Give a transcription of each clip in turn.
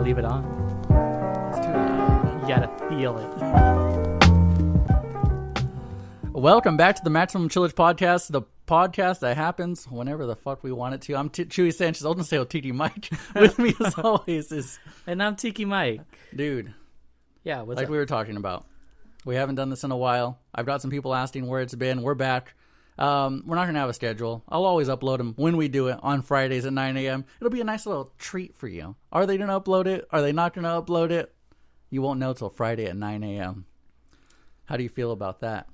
leave it on. It's too loud. You gotta feel it. Welcome back to the Maximum Chillage podcast, the podcast that happens whenever the fuck we want it to. I'm Chuy Sanchez. I was gonna say Tiki Mike. With me as always is, And I'm Tiki Mike. dude. Yeah, what's Like up? we were talking about, we haven't done this in a while. I've got some people asking where it's been. We're back. We're not gonna have a schedule. I'll always upload them when we do it on Fridays at 9 a.m. It'll be a nice little treat for you. Are they gonna upload it? Are they not gonna upload it? You won't know till Friday at 9 a.m. How do you feel about that?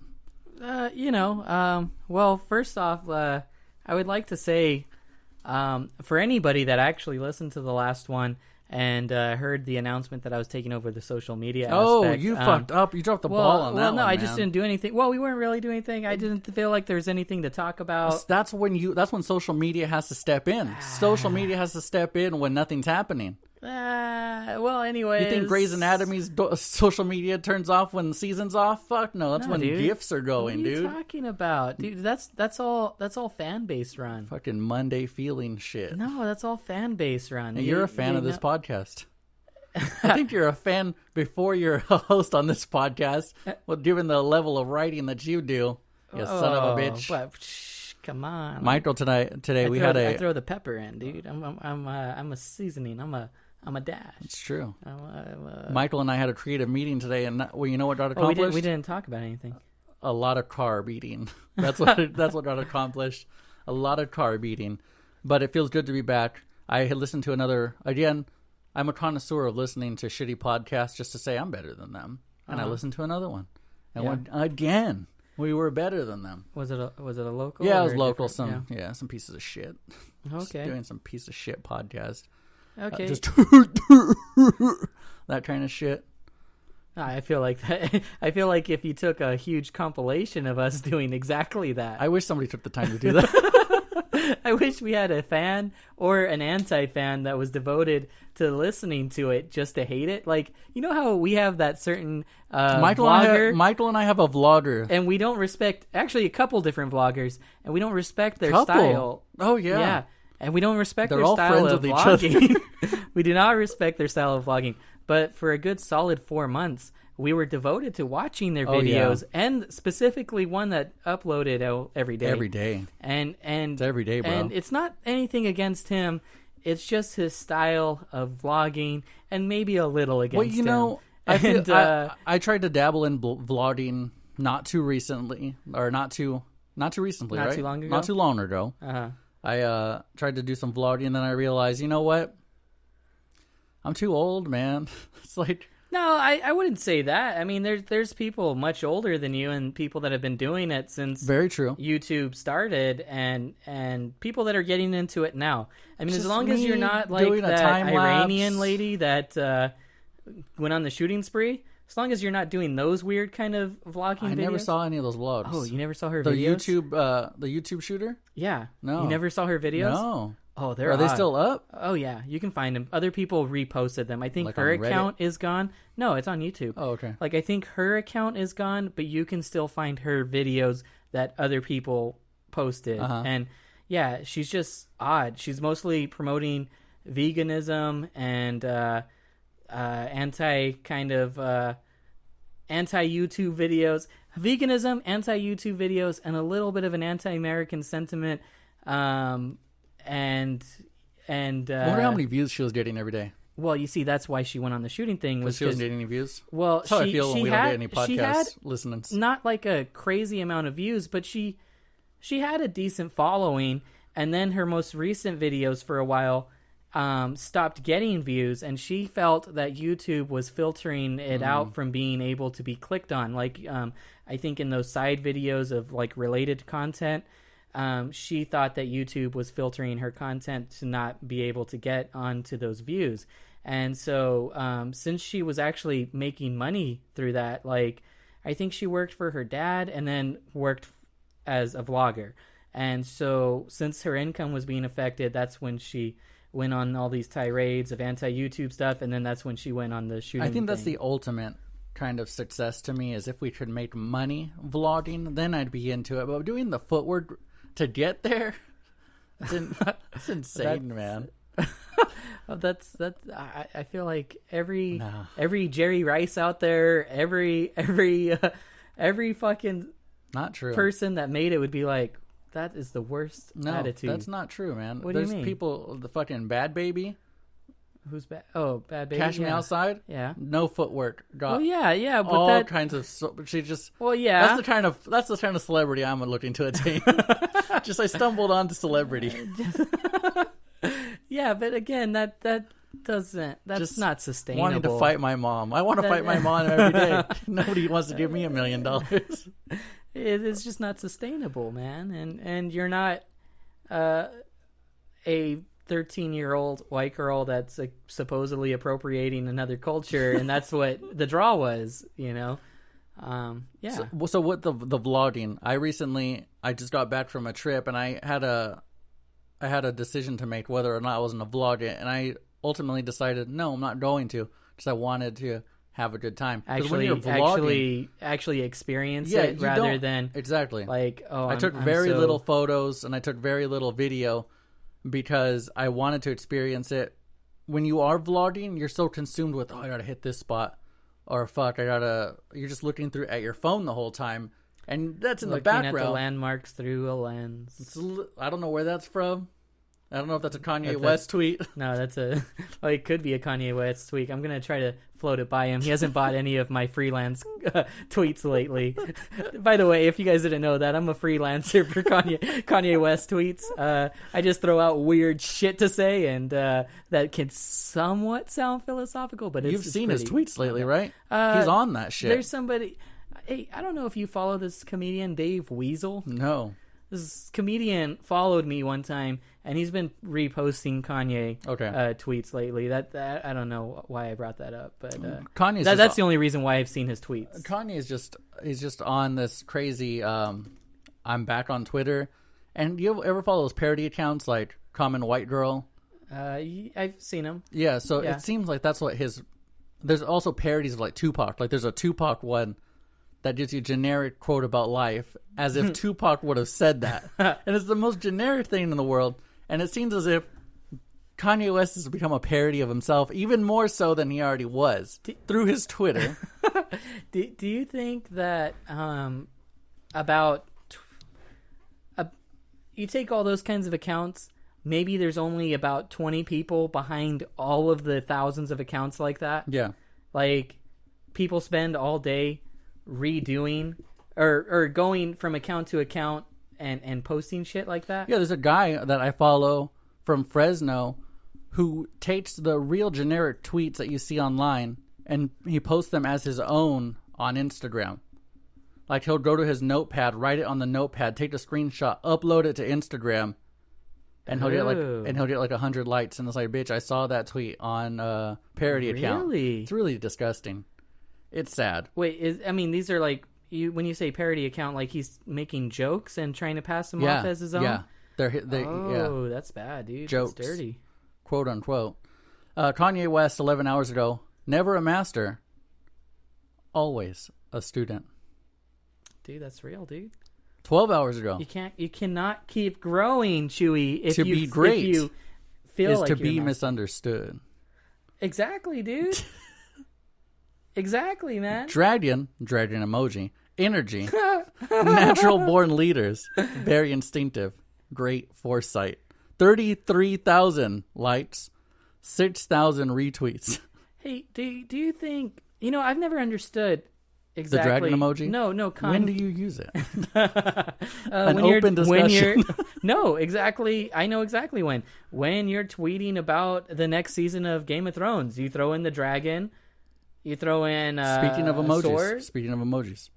Well, first off, I would like to say, for anybody that actually listened to the last one and heard the announcement that I was taking over the social media aspect. You fucked up. You dropped the ball on that Well, no, one, I man. just didn't do anything. Well, we weren't really doing anything. I didn't feel like there was anything to talk about. That's when social media has to step in. Social media has to step in when nothing's happening. Well, anyways. You think Grey's Anatomy's social media turns off when the season's off? Fuck no, that's when dude. gifts are going, What are you dude. talking about? Dude, that's all fan base run. Fucking Monday feeling shit. No, that's all fan base run. And you're a fan of this podcast. I think you're a fan before you're a host on this podcast. Well, given the level of writing that you do, you son of a bitch. Come on, Michael, today I throw the pepper in, dude. I'm a seasoning. I'm a dash. It's true. I'm Michael and I had a creative meeting today, and you know what got accomplished? we didn't talk about anything. A lot of carb eating. That's what got accomplished. A lot of carb eating. But it feels good to be back. I had listened to another, again, I'm a connoisseur of listening to shitty podcasts just to say I'm better than them. And I listened to another one. And again, we were better than them. Was it a local? Yeah, it or was local. different? Some pieces of shit. Just Okay. doing some piece of shit podcast. Okay. Just that kind of shit. I feel like that. I feel like if you took a huge compilation of us doing exactly that. I wish somebody took the time to do that. I wish we had a fan or an anti-fan that was devoted to listening to it just to hate it. Like, you know how we have that certain vlogger? Michael and I have a vlogger. And we don't respect, actually a couple different vloggers, and we don't respect their Couple? style. Oh, yeah. Yeah. And we don't respect They're their all style friends of with each other. vlogging. We do not respect their style of vlogging. But for a good solid 4 months, we were devoted to watching their videos, and specifically one that uploaded every day. Every day. And It's every day, bro. And it's not anything against him. It's just his style of vlogging, and maybe a little against him. I tried to dabble in vlogging not too recently, or not too recently, Not right? too long ago? Not too long ago. Uh-huh. I tried to do some vlogging, and then I realized, you know what? I'm too old, man. It's like... No, I wouldn't say that. I mean, there's people much older than you, and people that have been doing it since Very true. YouTube started, and people that are getting into it now. I mean, Just as long as you're me not like doing a that time Iranian lapse. lady that went on the shooting spree, as long as you're not doing those weird kind of vlogging I videos. never saw any of those vlogs. Oh, you never saw her the videos? the YouTube shooter? Yeah. No. You never saw her videos? No. Oh, they're Are they odd. still up? Oh, yeah. You can find them. Other people reposted them. I think Like her on Reddit? account is gone. No, it's on YouTube. Oh, okay. Like, I think her account is gone, but you can still find her videos that other people posted. Uh-huh. And, yeah, she's just odd. She's mostly promoting veganism and anti-YouTube videos. Veganism, anti-YouTube videos, and a little bit of an anti-American sentiment. I wonder how many views she was getting every day. Well, you see, that's why she went on the shooting thing. Was she wasn't getting any views? Well, That's how I feel when we don't get any she had podcast listeners. not like a crazy amount of views, but she had a decent following. And then her most recent videos for a while stopped getting views, and she felt that YouTube was filtering it out from being able to be clicked on. Like, I think in those side videos of like related content, she thought that YouTube was filtering her content to not be able to get onto those views. And so since she was actually making money through that, like, I think she worked for her dad and then worked as a vlogger. And so since her income was being affected, that's when she went on all these tirades of anti-YouTube stuff, and then that's when she went on the shooting I think that's thing. the ultimate kind of success to me, is if we could make money vlogging, then I'd be into it. But doing the footwork to get there, it's insane, man. I feel like every Jerry Rice out there, every fucking not true person that made it would be like, that is the worst attitude. That's not true, man. What There's do you mean? people, the fucking Bad Baby. Who's bad? Oh, Bad Baby. Cash Me Outside. Yeah. No footwork. Got yeah, but all kinds of. She just. Well, yeah. That's the kind of celebrity I'm looking to attain. Just I stumbled onto celebrity. Yeah, but again, that's just not sustainable. Wanting to fight my mom. I want to fight my mom every day. Nobody wants to give me $1 million. It's just not sustainable, man. And you're not a 13-year-old white girl that's supposedly appropriating another culture, and that's what the draw was, you know. Yeah. So what the vlogging? I just got back from a trip, and I had a decision to make whether or not I was going to vlog it, and I ultimately decided no, I'm not going to, because I wanted to have a good time. Actually experience it rather than exactly like I took very little photos and I took very little video because I wanted to experience it. When you are vlogging, you're so consumed with I gotta hit this spot, or fuck you're just looking through at your phone the whole time, and that's in the background. Looking at the landmarks through a lens. I don't know where that's from. I don't know if that's a Kanye West tweet. No, it could be a Kanye West tweet. I'm going to try to float it by him. He hasn't bought any of my freelance tweets lately. By the way, if you guys didn't know that, I'm a freelancer for Kanye West tweets. I just throw out weird shit to say, and that can somewhat sound philosophical, but You've seen his tweets lately, right? He's on that shit. There's somebody... Hey, I don't know if you follow this comedian, Dave Weasel. No. This comedian followed me one time, and he's been reposting Kanye tweets lately. That I don't know why I brought that up, but that's the only reason why I've seen his tweets. Kanye is just on this crazy. I'm back on Twitter, and you ever follow those parody accounts like Common White Girl? I've seen him. Yeah, so it seems like that's what his. There's also parodies of like Tupac. Like there's a Tupac one that gives you a generic quote about life, as if Tupac would have said that. And it's the most generic thing in the world. And it seems as if Kanye West has become a parody of himself, even more so than he already was, through his Twitter. Do you think that you take all those kinds of accounts, maybe there's only about 20 people behind all of the thousands of accounts like that? Yeah. Like, people spend all day redoing or going from account to account and posting shit like that. Yeah, there's a guy that I follow from Fresno who takes the real generic tweets that you see online and he posts them as his own on Instagram. Like he'll go to his notepad, write it on the notepad, take a screenshot, upload it to Instagram, and he'll get like 100 likes, and it's like, bitch, I saw that tweet on a parody account. Really? It's really disgusting. It's sad. Wait, these are like, when you say parody account, like he's making jokes and trying to pass them off as his own? Yeah. That's bad, dude. Jokes. That's dirty. Quote unquote. Kanye West, 11 hours ago, never a master, always a student. Dude, that's real, dude. 12 hours ago. You cannot keep growing, Chuy. To be great if you feel is like to be misunderstood. Exactly, dude. Exactly, man. Dragon emoji, energy, natural born leaders, very instinctive, great foresight, 33,000 likes, 6,000 retweets. Hey, do you think, I've never understood exactly. The dragon emoji? No. When do you use it? An open discussion. No, exactly. I know exactly when. When you're tweeting about the next season of Game of Thrones, you throw in the dragon. You throw in Speaking of sword. Speaking of emojis,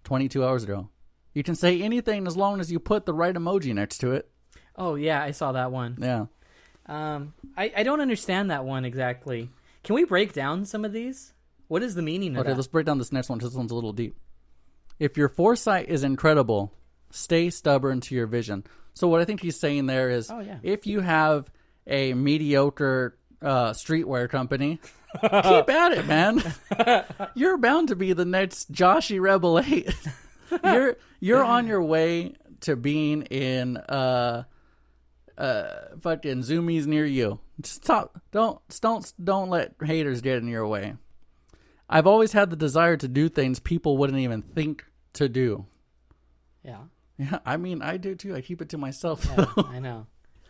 22 hours ago. You can say anything as long as you put the right emoji next to it. Oh, yeah, I saw that one. Yeah. I don't understand that one exactly. Can we break down some of these? What is the meaning of that? Okay, let's break down this next one because this one's a little deep. If your foresight is incredible, stay stubborn to your vision. So what I think he's saying there is, if you have a mediocre streetwear company, keep at it, man. You're bound to be the next Joshy Rebel 8. You're on your way to being in fucking zoomies near you. Just don't let haters get in your way. I've always had the desire to do things people wouldn't even think to do. Yeah. Yeah, I mean, I do too. I keep it to myself. Yeah, I know.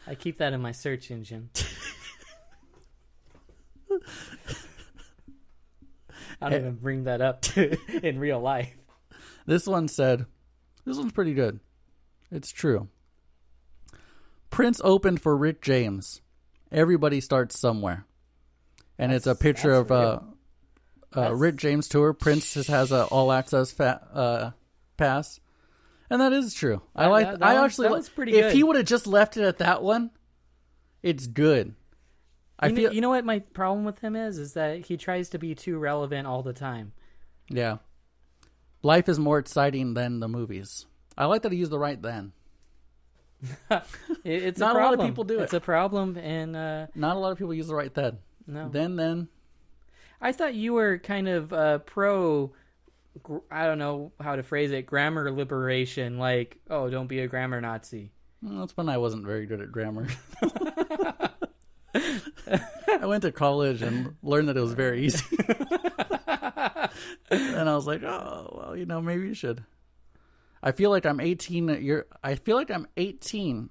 I keep that in my search engine. I don't even bring that up in real life. This one said, this one's pretty good. It's true. Prince opened for Rick James. Everybody starts somewhere. And it's a picture of Rick James tour. Prince just has an all-access pass. And that is true. That was pretty good. If he would have just left it at that one, it's good. You know what my problem with him is that he tries to be too relevant all the time. Yeah. Life is more exciting than the movies. I like that he used the right then. It's not a problem. A lot of people do it. It's a problem, and not a lot of people use the right then. No. Then. I thought you were kind of pro. I don't know how to phrase it. Grammar liberation, like, oh, don't be a grammar Nazi. Well, that's when I wasn't very good at grammar. I went to college and learned that it was very easy. And I was like, oh, well, maybe you should. I feel like I'm 18. I feel like I'm 18.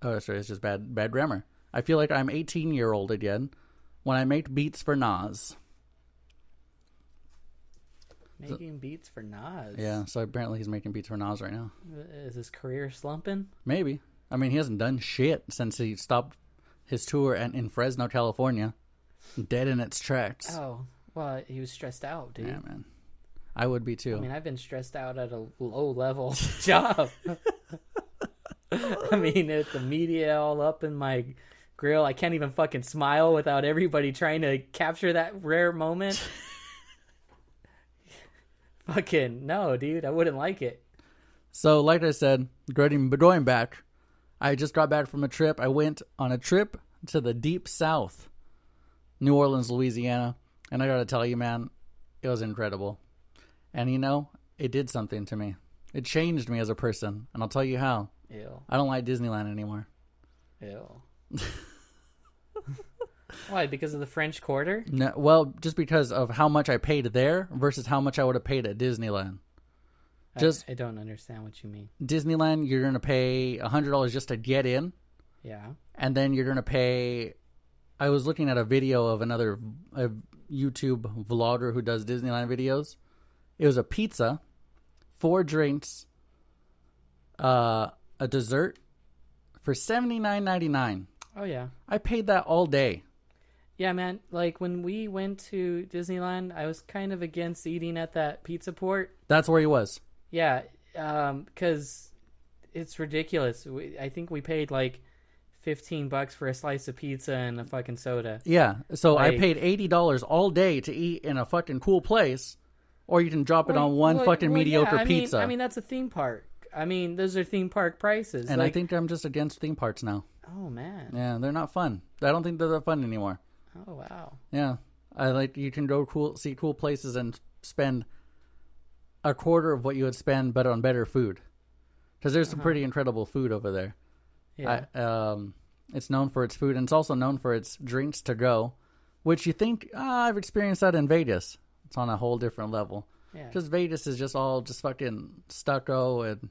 Oh, sorry, it's just bad grammar. I feel like I'm 18-year-old again when I make beats for Nas. Making beats for Nas? Yeah, so apparently he's making beats for Nas right now. Is his career slumping? Maybe. I mean, he hasn't done shit since he stopped his tour in Fresno, California. Dead in its tracks. Oh, well, he was stressed out, dude. Yeah, man. I would be too. I mean, I've been stressed out at a low-level job. I mean, with the media all up in my grill, I can't even fucking smile without everybody trying to capture that rare moment. Fucking no, dude. I wouldn't like it. So, like I said, going back, I just got back from a trip. I went on a trip to the deep south, New Orleans, Louisiana. And I got to tell you, man, it was incredible. And, it did something to me. It changed me as a person. And I'll tell you how. Ew. I don't like Disneyland anymore. Ew. Why? Because of the French Quarter? No, well, just because of how much I paid there versus how much I would have paid at Disneyland. I don't understand what you mean. Disneyland, you're going to pay $100 just to get in. Yeah. And then you're going to pay... I was looking at a video of a YouTube vlogger who does Disneyland videos. It was a pizza, 4 drinks, a dessert for $79.99. Oh, yeah. I paid that all day. Yeah, man. Like, when we went to Disneyland, I was kind of against eating at that pizza port. That's where he was. Yeah, because it's ridiculous. I think we paid, like, $15 for a slice of pizza and a fucking soda. Yeah, so I paid $80 all day to eat in a fucking cool place, or you can drop it on one fucking mediocre pizza. I mean, that's a theme park. I mean, those are theme park prices. And I think I'm just against theme parks now. Oh, man. Yeah, they're not fun. I don't think they're that fun anymore. Oh, wow. Yeah. You can go see cool places and spend a quarter of what you would spend, but on better food. Because there's some pretty incredible food over there. Yeah. It's known for its food, and it's also known for its drinks to go, which you think, I've experienced that in Vegas. It's on a whole different level. Yeah. Just Vegas is just all just fucking stucco and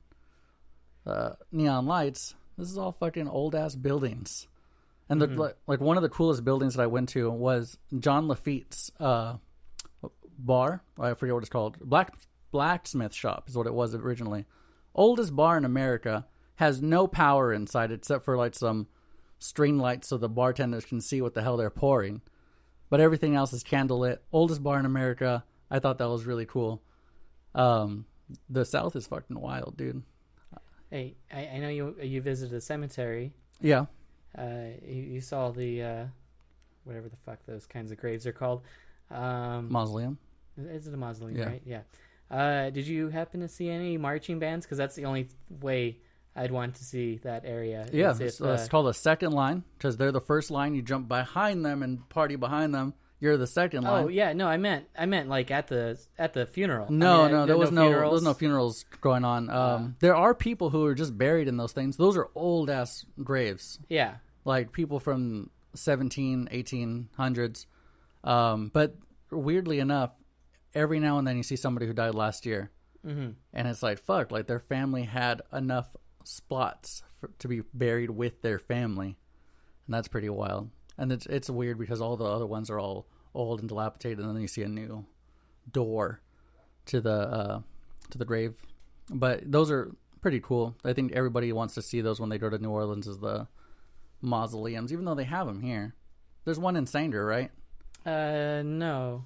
neon lights. This is all fucking old-ass buildings. And like one of the coolest buildings that I went to was John Lafitte's bar. I forget what it's called. Blacksmith shop is what it was originally. Oldest bar in America. Has no power inside except for like some string lights so the bartenders can see what the hell they're pouring. But everything else is candlelit. Oldest bar in America. I thought that was really cool. The South is fucking wild, dude. Hey, I know you visited the cemetery. Yeah. You saw the whatever the fuck those kinds of graves are called. Mausoleum. Is it a mausoleum, right? Yeah. Did you happen to see any marching bands? Because that's the only way I'd want to see that area. Yeah, it's called a second line because they're the first line. You jump behind them and party behind them, You're the second line. Oh yeah, no, I meant like at the funeral. No, there was funerals. no funerals going on. There are people who are just buried in those things. Those are old ass graves. Yeah. Like people from 1800s. But weirdly enough, every now and then you see somebody who died last year. Mm-hmm. And it's like, fuck, like their family had enough spots to be buried with their family. And that's pretty wild. And it's weird because all the other ones are all old and dilapidated, and then you see a new door to the grave. But those are pretty cool. I think everybody wants to see those when they go to New Orleans, is the mausoleums, even though they have them here. There's one in Sanger, right? No.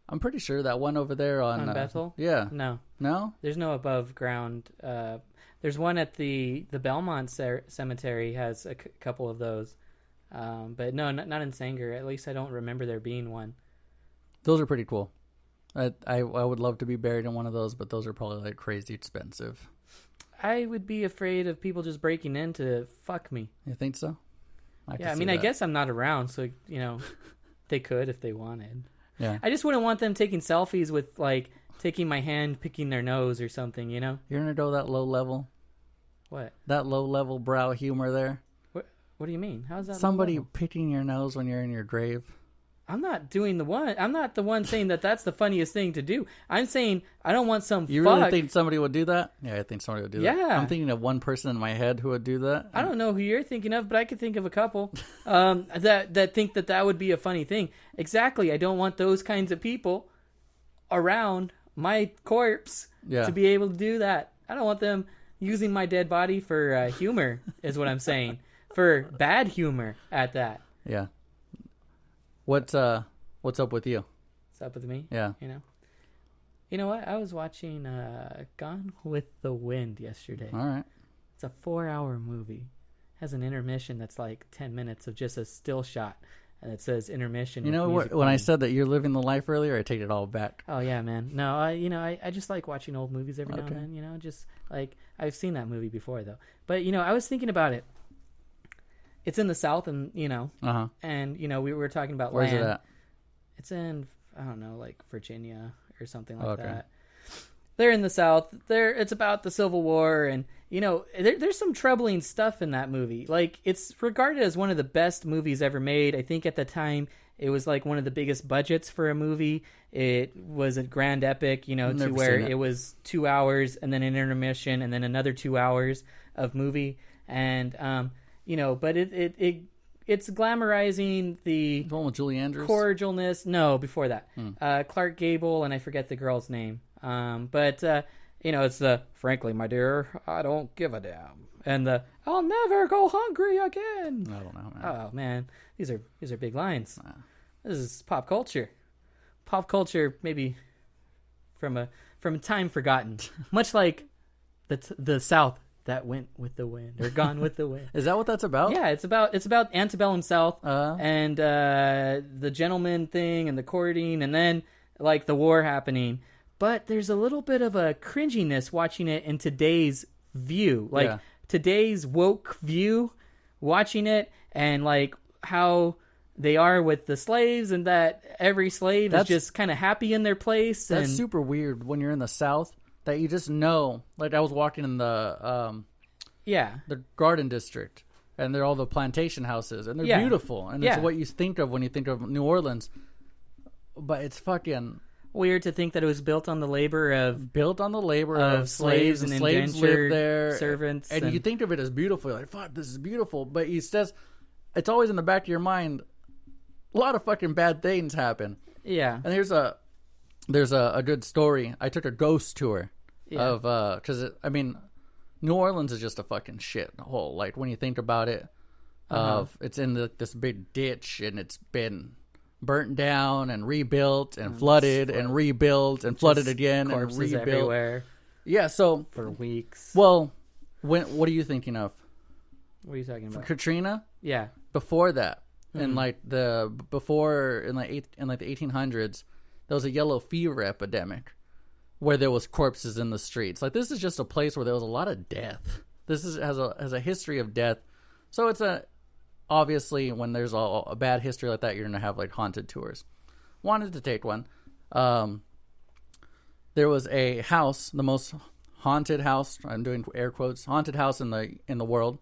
I'm pretty sure that one over there on Bethel? Yeah. No? There's no above ground. There's one at the Belmont Cemetery has a couple of those. But no, not in Sanger. At least I don't remember there being one. Those are pretty cool. I would love to be buried in one of those, but those are probably like crazy expensive. I would be afraid of people just breaking in to fuck me. You think so? I mean, I guess I'm not around, so, you know, they could if they wanted. Yeah. I just wouldn't want them taking selfies with, like, taking my hand, picking their nose or something, you know? You're going to go that low level? What? That low level brow humor there? What do you mean? How's that? Somebody picking your nose when you're in your grave. I'm not the one saying that that's the funniest thing to do. I'm saying I don't want some You fuck. really think somebody would do that? Yeah, I think somebody would do that. Yeah. I'm thinking of one person in my head who would do that. I don't know who you're thinking of, but I could think of a couple that think that would be a funny thing. Exactly. I don't want those kinds of people around my corpse to be able to do that. I don't want them using my dead body for humor, is what I'm saying. For bad humor at that. Yeah. What's up with you? What's up with me? Yeah. You know what? I was watching Gone with the Wind yesterday. All right. It's a 4-hour movie. It has an intermission that's like 10 minutes of just a still shot. And it says intermission. You know what? When I said that you're living the life earlier, I take it all back. Oh yeah, man. No, I just like watching old movies every now and then. Just like I've seen that movie before though. But I was thinking about it. It's in the South, and and we were talking about Where's land. it at? It's in I don't know, like Virginia or something like that. They're in the South. It's about the Civil War, and there's some troubling stuff in that movie. Like it's regarded as one of the best movies ever made. I think at the time it was like one of the biggest budgets for a movie. It was a grand epic, to where it was 2 hours and then an intermission and then another 2 hours of movie, and but it's glamorizing the one with Julie Andrews? Cordialness. No, before that. Clark Gable, and I forget the girl's name. But it's the, frankly, my dear, I don't give a damn. And the, I'll never go hungry again. I don't know, man. Oh, man. These are big lines. This is pop culture. Pop culture, maybe from a time forgotten. Much like the South that went with the wind, or gone with the wind. Is that what that's about? Yeah, it's about antebellum South and the gentleman thing and the courting, and then like the war happening. But there's a little bit of a cringiness watching it in today's view, like today's woke view, watching it, and like how they are with the slaves, and that every slave is just kind of happy in their place. That's super weird when you're in the South. That you just know, like I was walking in the Garden District, and they're all the plantation houses, and they're beautiful, and it's what you think of when you think of New Orleans. But it's fucking weird to think that it was built on the labor of slaves and slaves live there, servants, and you think of it as beautiful. You're like, fuck, this is beautiful. But he says it's always in the back of your mind. A lot of fucking bad things happen. Yeah, and there's a good story. I took a ghost tour of because New Orleans is just a fucking shit hole. Like when you think about it, it's in this big ditch, and it's been burnt down and rebuilt and flooded and rebuilt and flooded again and rebuilt everywhere. Yeah, so for weeks. Well, what are you thinking of? What are you talking about? For Katrina? Yeah. Before that, in like the 1800s. There was a yellow fever epidemic where there was corpses in the streets. Like this is just a place where there was a lot of death. This has a history of death. So it's obviously, when there's a bad history like that, you're going to have like haunted tours. Wanted to take one. There was a house, the most haunted house. I'm doing air quotes. Haunted house in the world.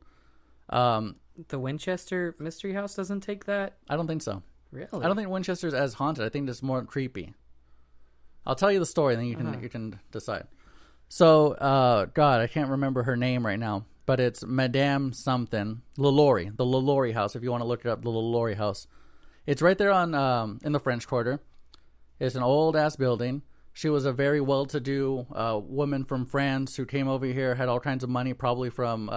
The Winchester Mystery House doesn't take that? I don't think so. Really? I don't think Winchester's as haunted. I think it's more creepy. I'll tell you the story, and then you can decide. So, God, I can't remember her name right now, but it's Madame something LaLaurie, the LaLaurie house. If you want to look it up, the LaLaurie house. It's right there on in the French Quarter. It's an old ass building. She was a very well-to-do woman from France who came over here, had all kinds of money, probably from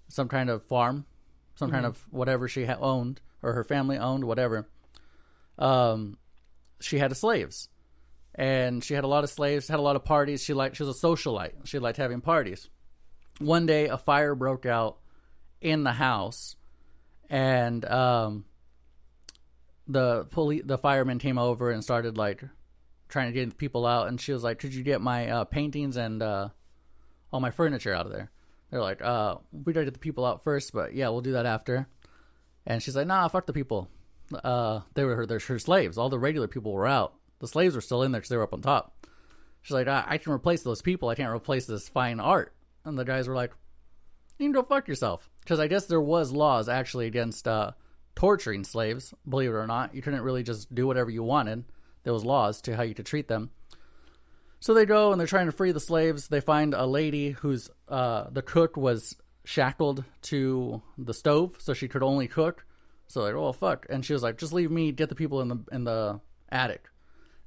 some kind of farm, some kind of whatever she owned, or her family owned, whatever. She had slaves, and she had a lot of slaves, had a lot of parties. She was a socialite. She liked having parties. One day, a fire broke out in the house, and the firemen came over and started like trying to get people out. And she was like, "Could you get my paintings and all my furniture out of there?" They're like, "We gotta get the people out first, but yeah, we'll do that after." And she's like, "Nah, fuck the people. They were her slaves. All the regular people were out. The slaves were still in there because they were up on top." She's like, I can replace those people. I can't replace this fine art." And the guys were like, "You can go fuck yourself." Because I guess there was laws actually against torturing slaves. Believe it or not, you couldn't really just do whatever you wanted. There was laws to how you could treat them. So they go and they're trying to free the slaves. They find a lady who's the cook was shackled to the stove, so she could only cook. So like, oh fuck, and she was like, "Just leave me, get the people in the attic."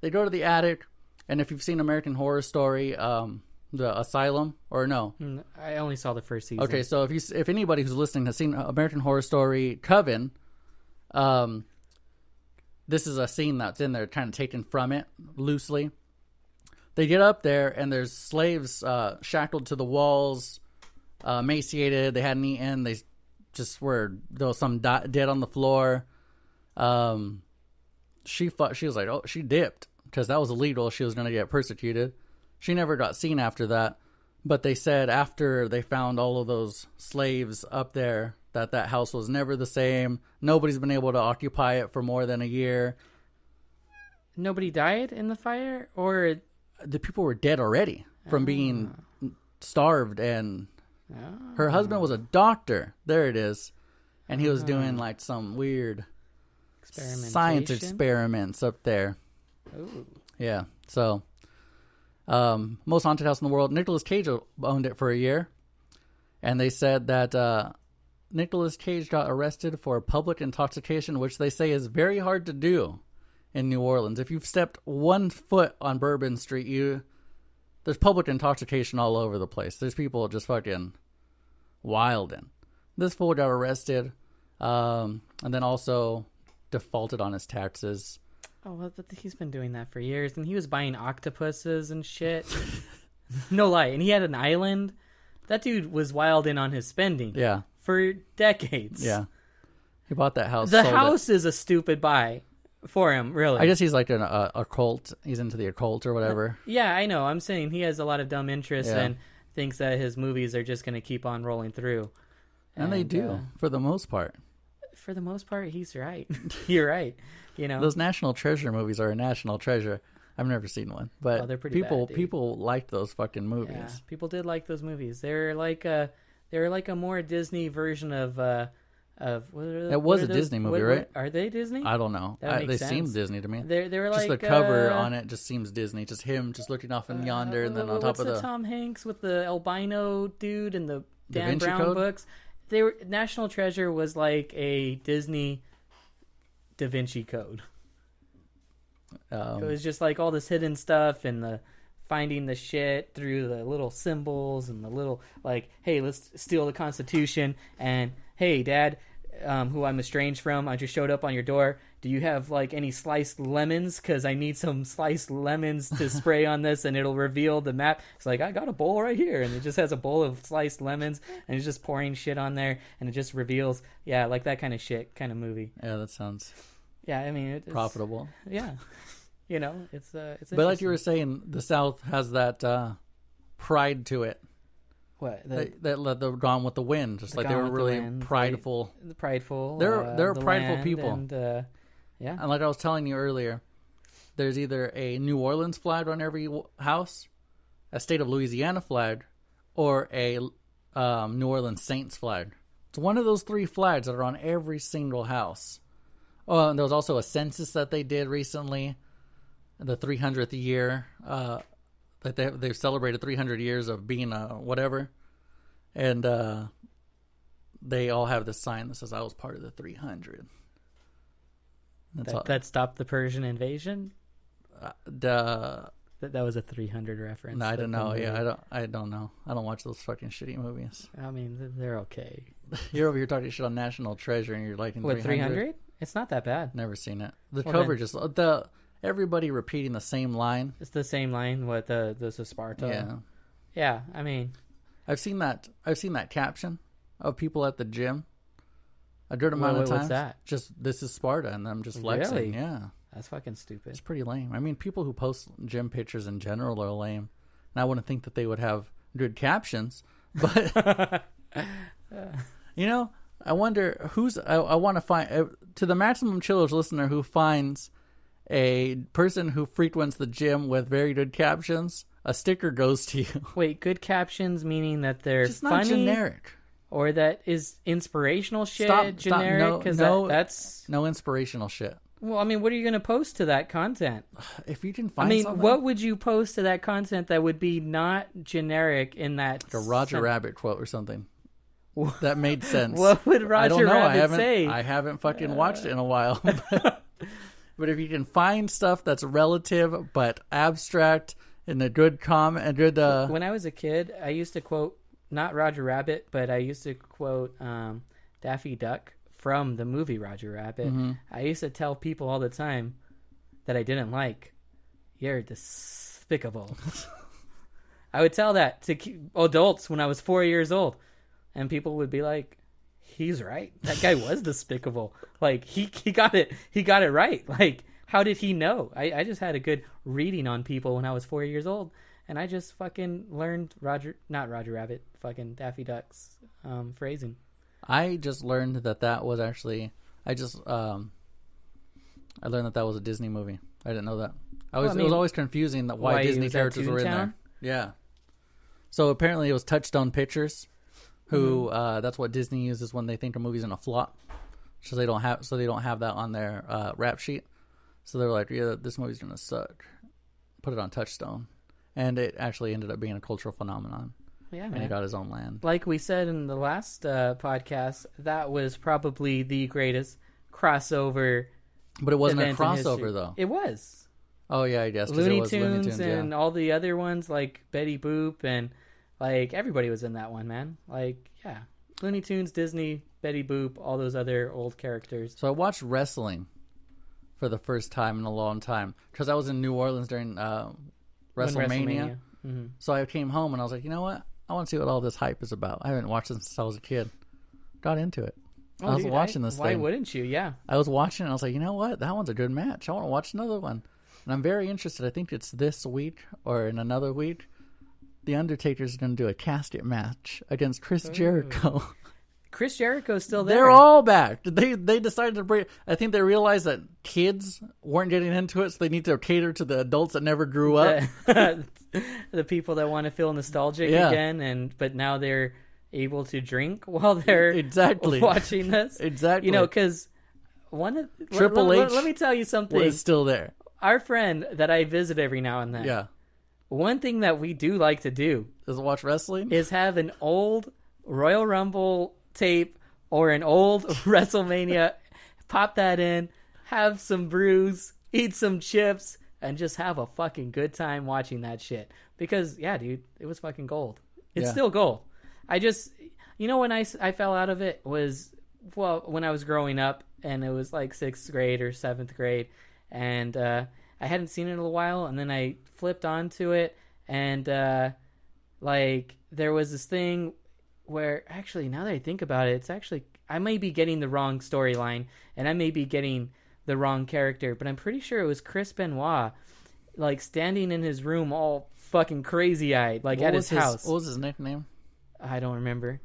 They go to the attic, and if you've seen American Horror Story, the asylum, or no, I only saw the first season. Okay, so if anybody who's listening has seen American Horror Story Coven, this is a scene that's in there, kind of taken from it loosely. They get up there, and there's slaves shackled to the walls, emaciated. They hadn't eaten. They just were, there was some dead on the floor. She was like, oh, she dipped because that was illegal. She was going to get persecuted. She never got seen after that. But they said after they found all of those slaves up there, that house was never the same. Nobody's been able to occupy it for more than a year. Nobody died in the fire, or the people were dead already from being starved, and her husband was a doctor. There it is. And he was doing like some weird science experiments up there. Ooh. Yeah. So, most haunted house in the world. Nicolas Cage owned it for a year. And they said that Nicolas Cage got arrested for public intoxication, which they say is very hard to do in New Orleans. If you've stepped 1 foot on Bourbon Street, there's public intoxication all over the place. There's people just fucking wilding. This fool got arrested, and then also defaulted on his taxes. Oh, well, he's been doing that for years, and he was buying octopuses and shit. No lie, and he had an island. That dude was wild in on his spending. Yeah, for decades. Yeah, he bought that house. The house is a stupid buy for him, really. I guess he's like an occult. He's into the occult or whatever. Yeah, I know. I'm saying he has a lot of dumb interests and thinks that his movies are just going to keep on rolling through. And they do, for the most part. For the most part, he's right. You're right. You know, those National Treasure movies are a national treasure. I've never seen one, but they're pretty bad, dude. People liked those fucking movies. Yeah, people did like those movies. They're like a more Disney version of it was a Disney movie, right? Are they Disney? I don't know. They seem Disney to me. They were just like the cover on it just seems Disney. Just him just looking off in yonder, and then on top of the Tom Hanks with the albino dude and the Dan Vinci Brown Code? books. They were National Treasure was like a Disney Da Vinci Code. It was just like all this hidden stuff and the finding the shit through the little symbols and the little like, hey, let's steal the Constitution, and hey, Dad, who I'm estranged from, I just showed up on your door. Do you have like any sliced lemons? Because I need some sliced lemons to spray on this, and it'll reveal the map. It's like, I got a bowl right here, and it just has a bowl of sliced lemons, and it's just pouring shit on there, and it just reveals, yeah, like that kind of shit, kind of movie. Yeah, that sounds. Yeah, I mean, it's profitable. Yeah, you know, it's. But like you were saying, the South has that pride to it. What that let the Gone with the Wind, just like they were really prideful. The prideful. They're prideful people. And, yeah. And like I was telling you earlier, there's either a New Orleans flag on every house, a state of Louisiana flag, or a New Orleans Saints flag. It's one of those 3 flags that are on every single house. Oh, and there was also a census that they did recently, the 300th year. That they've celebrated 300 years of being whatever, and they all have this sign that says "I was part of the 300." That stopped the Persian invasion. That was a 300 reference. No, I don't know. Yeah, I don't know. I don't watch those fucking shitty movies. I mean, they're okay. You're over here talking shit on National Treasure, and you're liking 300. It's not that bad. Never seen it. The cover just the. Everybody repeating the same line. It's the same line. What the Sparta? Yeah, yeah. I mean, I've seen that caption of people at the gym a good amount of times. What's that? Just "This is Sparta," and I'm just flexing. Really? Yeah, that's fucking stupid. It's pretty lame. I mean, people who post gym pictures in general are lame, and I wouldn't think that they would have good captions. But I wonder who's. I want to find to the Maximum Chillage listener who finds a person who frequents the gym with very good captions, a sticker goes to you. Wait, good captions meaning that they're just funny, not generic, or that is inspirational shit? Generic? Because that's no inspirational shit. Well, I mean, what are you going to post to that content? If you can find, something, what would you post to that content that would be not generic in that? Like a Roger Rabbit quote or something that made sense. What would Roger Rabbit say? I haven't fucking watched it in a while. But if you can find stuff that's relative but abstract in a good When I was a kid, I used to quote not Roger Rabbit, but I used to quote Daffy Duck from the movie Roger Rabbit. Mm-hmm. I used to tell people all the time that I didn't like, "You're despicable." I would tell that to adults when I was 4 years old, and people would be like, "He's right. That guy was despicable. Like he got it. He got it right. Like how did he know?" I just had a good reading on people when I was 4 years old, and I just fucking learned not Roger Rabbit, fucking Daffy Duck's phrasing. I just learned that was actually. I learned that was a Disney movie. I didn't know that. It was always confusing that why Disney characters were in there. Yeah. So apparently it was Touchstone Pictures. Who that's what Disney uses when they think a movie's in a flop, so they don't have that on their rap sheet. So they're like, yeah, this movie's gonna suck. Put it on Touchstone, and it actually ended up being a cultural phenomenon. Yeah, man. And he got his own land. Like we said in the last podcast, that was probably the greatest crossover. But it wasn't a crossover though. It was. Oh yeah, I guess Looney Tunes and all the other ones like Betty Boop and. Like, everybody was in that one, man. Like, yeah. Looney Tunes, Disney, Betty Boop, all those other old characters. So I watched wrestling for the first time in a long time. Because I was in New Orleans during WrestleMania. Mm-hmm. So I came home and I was like, you know what? I want to see what all this hype is about. I haven't watched it since I was a kid. Got into it. I was watching this thing. Why wouldn't you? Yeah. I was watching and I was like, you know what? That one's a good match. I want to watch another one. And I'm very interested. I think it's this week or in another week. The Undertaker's going to do a casket match against Chris Jericho. Chris Jericho's still there. They're all back. They decided to bring. I think they realized that kids weren't getting into it, so they need to cater to the adults that never grew up. The people that want to feel nostalgic again, but now they're able to drink while they're watching this. Exactly. Because Triple H. Let me tell you something. Was still there. Our friend that I visit every now and then. Yeah. One thing that we do like to do is watch wrestling. Is have an old Royal Rumble tape or an old WrestleMania, pop that in, have some brews, eat some chips, and just have a fucking good time watching that shit. Because, yeah, dude, it was fucking gold. It's still gold. I just, when I fell out of it was, when I was growing up, and it was like 6th grade or 7th grade, and I hadn't seen it in a while, and then I flipped onto it, and there was this thing where, actually, now that I think about it, it's actually, I may be getting the wrong storyline, and I may be getting the wrong character, but I'm pretty sure it was Chris Benoit, standing in his room all fucking crazy-eyed, at his house. What was his nickname? I don't remember.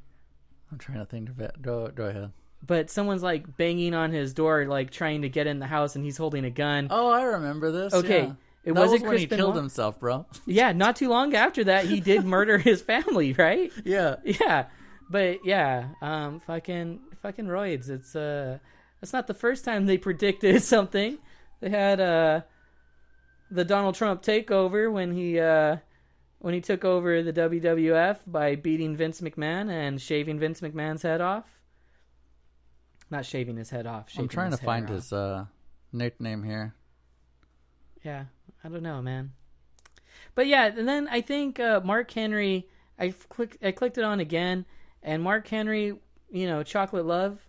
I'm trying to think of it. Go ahead. But someone's like banging on his door, like trying to get in the house, and he's holding a gun. Oh, I remember this. Okay. Yeah. It that wasn't was when he Crispin killed Long? himself, bro. Yeah, not too long after that, he did murder his family, right? Yeah. Yeah. But yeah, fucking roids. It's not the first time they predicted something. They had the Donald Trump takeover when he took over the WWF by beating Vince McMahon and shaving Vince McMahon's head off. Not shaving his head off. I'm trying to find his nickname here. Yeah, I don't know, man. But yeah, and then I think Mark Henry. I clicked it on again, and Mark Henry, Chocolate Love.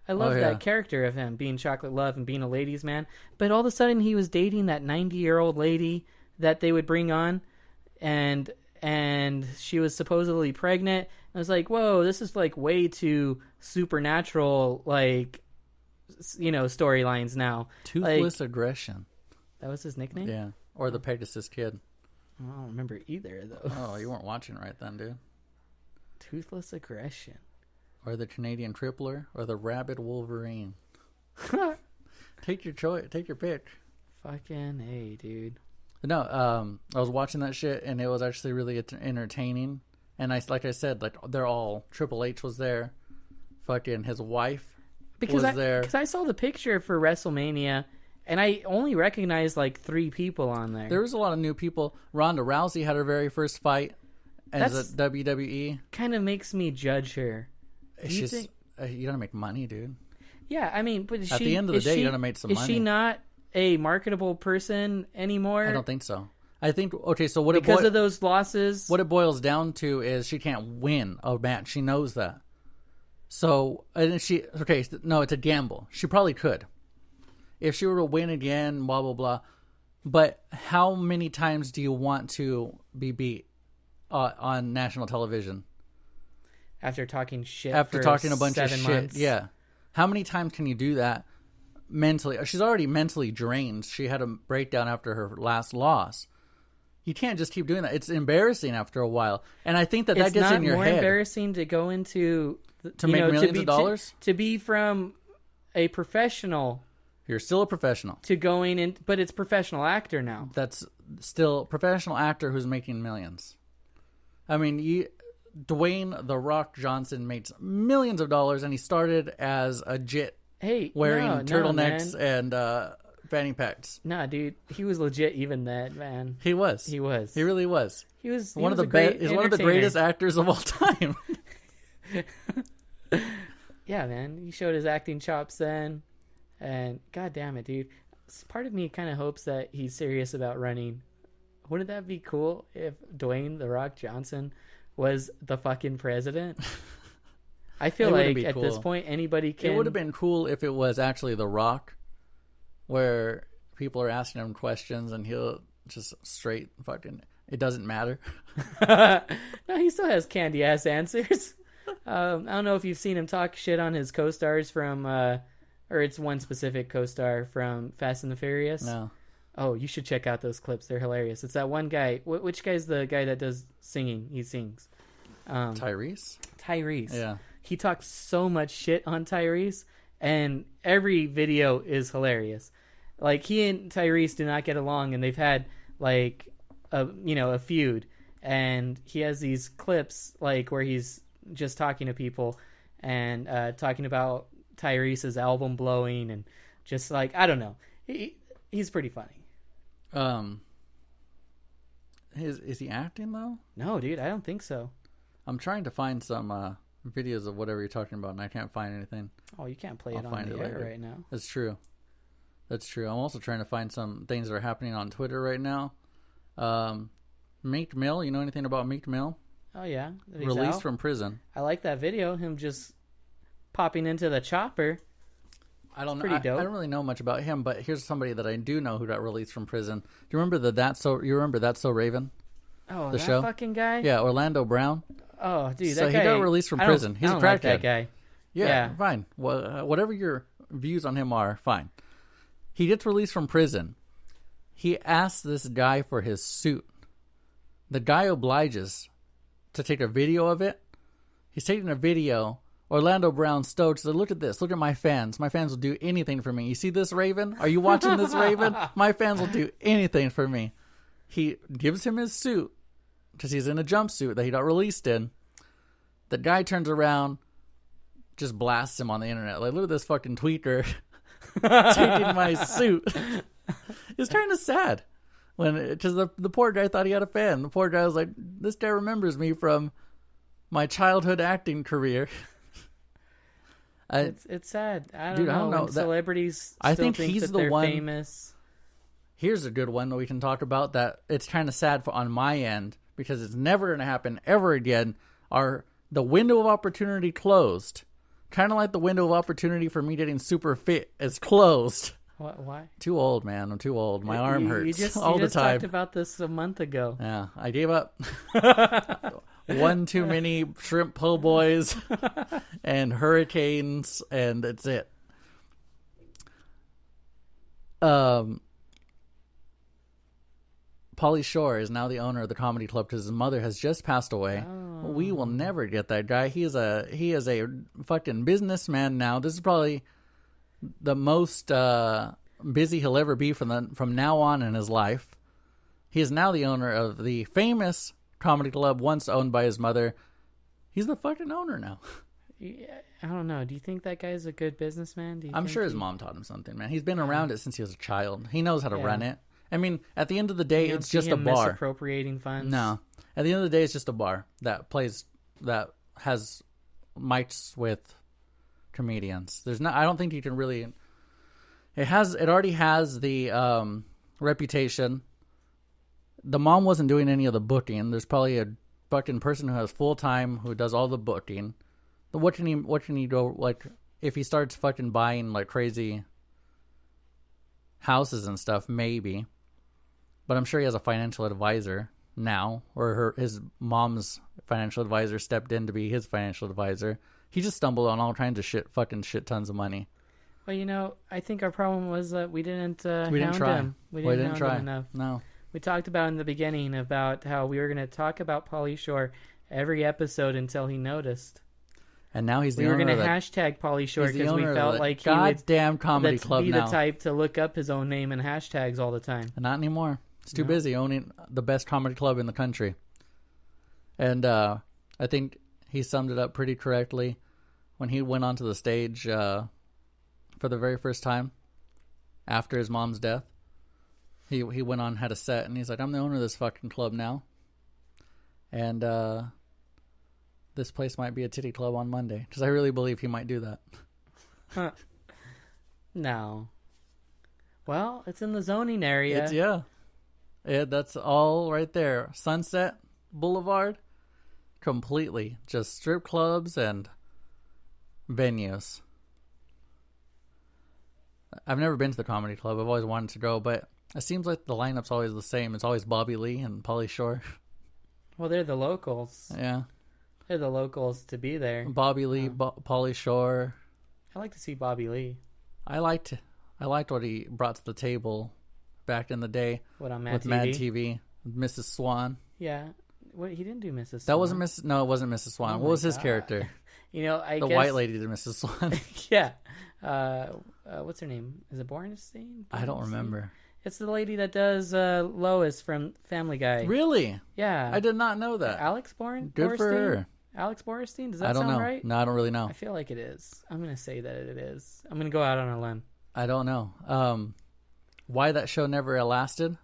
I love that character of him being Chocolate Love and being a ladies' man. But all of a sudden, he was dating that 90-year-old lady that they would bring on, and she was supposedly pregnant. I was like, whoa, this is like way too supernatural, like, storylines now. Toothless Aggression. That was his nickname? Yeah. Or the Pegasus Kid. I don't remember either, though. Oh, you weren't watching right then, dude. Toothless Aggression. Or the Canadian Tripler. Or the Rabid Wolverine. Take your choice. Take your pick. Fucking A, dude. No, I was watching that shit, and it was actually really entertaining. And like I said, like, they're all... Triple H was there. Fucking his wife was there. Because I saw the picture for WrestleMania... And I only recognized like 3 people on there. There was a lot of new people. Ronda Rousey had her very first fight as a WWE. Kind of makes me judge her. You gotta make money, dude. Yeah, I mean, but at the end of the day, you gotta make some money. Is she not a marketable person anymore? I don't think so. I think so. Because of those losses, what it boils down to is she can't win a match. She knows that. So it's a gamble. She probably could. If she were to win again, blah, blah, blah. But how many times do you want to be beat on national television? After talking shit After talking a bunch of 7 shit. months. Yeah. How many times can you do that mentally? She's already mentally drained. She had a breakdown after her last loss. You can't just keep doing that. It's embarrassing after a while. And I think that gets in your head. It's more embarrassing to go into... To make millions of dollars? To be from a professional... You're still a professional. To going in, but it's professional actor now. That's still professional actor who's making millions. I mean, Dwayne "The Rock" Johnson makes millions of dollars, and he started as a jit, wearing turtlenecks and fanny packs. Nah, dude, he was legit. Even that, man. He was. He was. He really was. He was one of the best. He's one of the greatest actors of all time. Yeah, man. He showed his acting chops then. And god damn it, dude. Part of me kind of hopes that he's serious about running. Wouldn't that be cool if Dwayne "The Rock" Johnson was the fucking president? I feel like at this point anybody can... It would have been cool if it was actually The Rock, where people are asking him questions and he'll just straight fucking... It doesn't matter. No, he still has candy ass answers. I don't know if you've seen him talk shit on his co-stars from... or it's one specific co-star from Fast and the Furious. No. Oh, you should check out those clips. They're hilarious. It's that one guy. Which guy's the guy that does singing? He sings. Tyrese? Tyrese. Yeah. He talks so much shit on Tyrese, and every video is hilarious. Like, he and Tyrese do not get along, and they've had, like, a feud. And he has these clips, like, where he's just talking to people and talking about Tyrese's album blowing, and just like, I don't know, he's pretty funny. Is he acting though? No, dude, I don't think so. I'm trying to find some videos of whatever you're talking about, and I can't find anything. Oh, you can't play it on the air right now. That's true. I'm also trying to find some things that are happening on Twitter right now. Meek Mill, you know anything about Meek Mill? Oh yeah, released from prison. I like that video. Him just popping into the chopper. I don't know. Pretty dope. I don't really know much about him, but here's somebody that I do know who got released from prison. Do you remember That's So Raven? Oh, the that show? fucking guy? Yeah, Orlando Brown. Oh, dude, so that guy. He got released from prison. He's a crackhead. Like that guy. Yeah, fine. Well, whatever your views on him are, fine. He gets released from prison. He asks this guy for his suit. The guy obliges to take a video of it He's taking a video. Orlando Brown stoked said, look at this. Look at my fans. My fans will do anything for me. You see this, Raven? Are you watching this, Raven? My fans will do anything for me. He gives him his suit because he's in a jumpsuit that he got released in. The guy turns around, just blasts him on the internet. Like, look at this fucking tweaker taking my suit. It's kind of sad. Because the poor guy thought he had a fan. The poor guy was like, this guy remembers me from my childhood acting career. It's sad. I don't know. When celebrities I still think he's that the they're one, famous. Here's a good one that we can talk about that it's kind of sad on my end because it's never going to happen ever again. The window of opportunity closed. Kind of like the window of opportunity for me getting super fit is closed. What? Why? Too old, man. I'm too old. My arm hurts you just all the time. Talked about this a month ago. Yeah, I gave up. One too many shrimp po' boys and hurricanes, and that's it. Pauly Shore is now the owner of the comedy club because his mother has just passed away. Oh. We will never get that guy. He is a fucking businessman now. This is probably the most busy he'll ever be from now on in his life. He is now the owner of the famous comedy club once owned by his mother. He's the fucking owner now. Yeah, I don't know. Do you think that guy's a good businessman? I'm sure his mom taught him something, man. He's been around it since he was a child. He knows how to run it. I mean, at the end of the day, it's just a bar. Misappropriating funds. No, at the end of the day, it's just a bar that has mics with comedians. I don't think you can really. It already has the reputation. The mom wasn't doing any of the booking. There's probably a fucking person who has full time who does all the booking. What can he go like if he starts fucking buying like crazy houses and stuff? Maybe, but I'm sure he has a financial advisor now, or his mom's financial advisor stepped in to be his financial advisor. He just stumbled on all kinds of shit tons of money. Well, I think our problem was that we didn't hound him. We didn't try him enough. No. We talked about in the beginning about how we were going to talk about Pauly Shore every episode until he noticed. And now he's the owner. We were going to #, hashtag Pauly Shore because we felt like he would comedy club be now. the type to look up his own name and hashtags all the time. Not anymore. He's too busy owning the best comedy club in the country. And I think he summed it up pretty correctly when he went onto the stage for the very first time after his mom's death. He went on, had a set, and he's like, I'm the owner of this fucking club now. And this place might be a titty club on Monday. Because I really believe he might do that. No. Well, it's in the zoning area. That's all right there. Sunset Boulevard, completely. Just strip clubs and venues. I've never been to the comedy club. I've always wanted to go, but it seems like the lineup's always the same. It's always Bobby Lee and Pauly Shore. Well, they're the locals. Yeah. They're the locals to be there. Bobby Lee, Pauly Shore. I like to see Bobby Lee. I liked what he brought to the table back in the day. What, on Mad with TV? Mad TV. Mrs. Swan. Yeah. What, he didn't do Mrs. Swan. That wasn't Mrs. No, it wasn't Mrs. Swan. What was his character? I guess... The white lady to Mrs. Swan. Yeah. What's her name? Is it Bornstein? I don't remember. It's the lady that does Lois from Family Guy. Really? Yeah. I did not know that. Alex Bornstein? Good for her. Alex Bornstein? Does that sound sound right? No, I don't really know. I feel like it is. I'm going to say that it is. I'm going to go out on a limb. I don't know. Why that show never lasted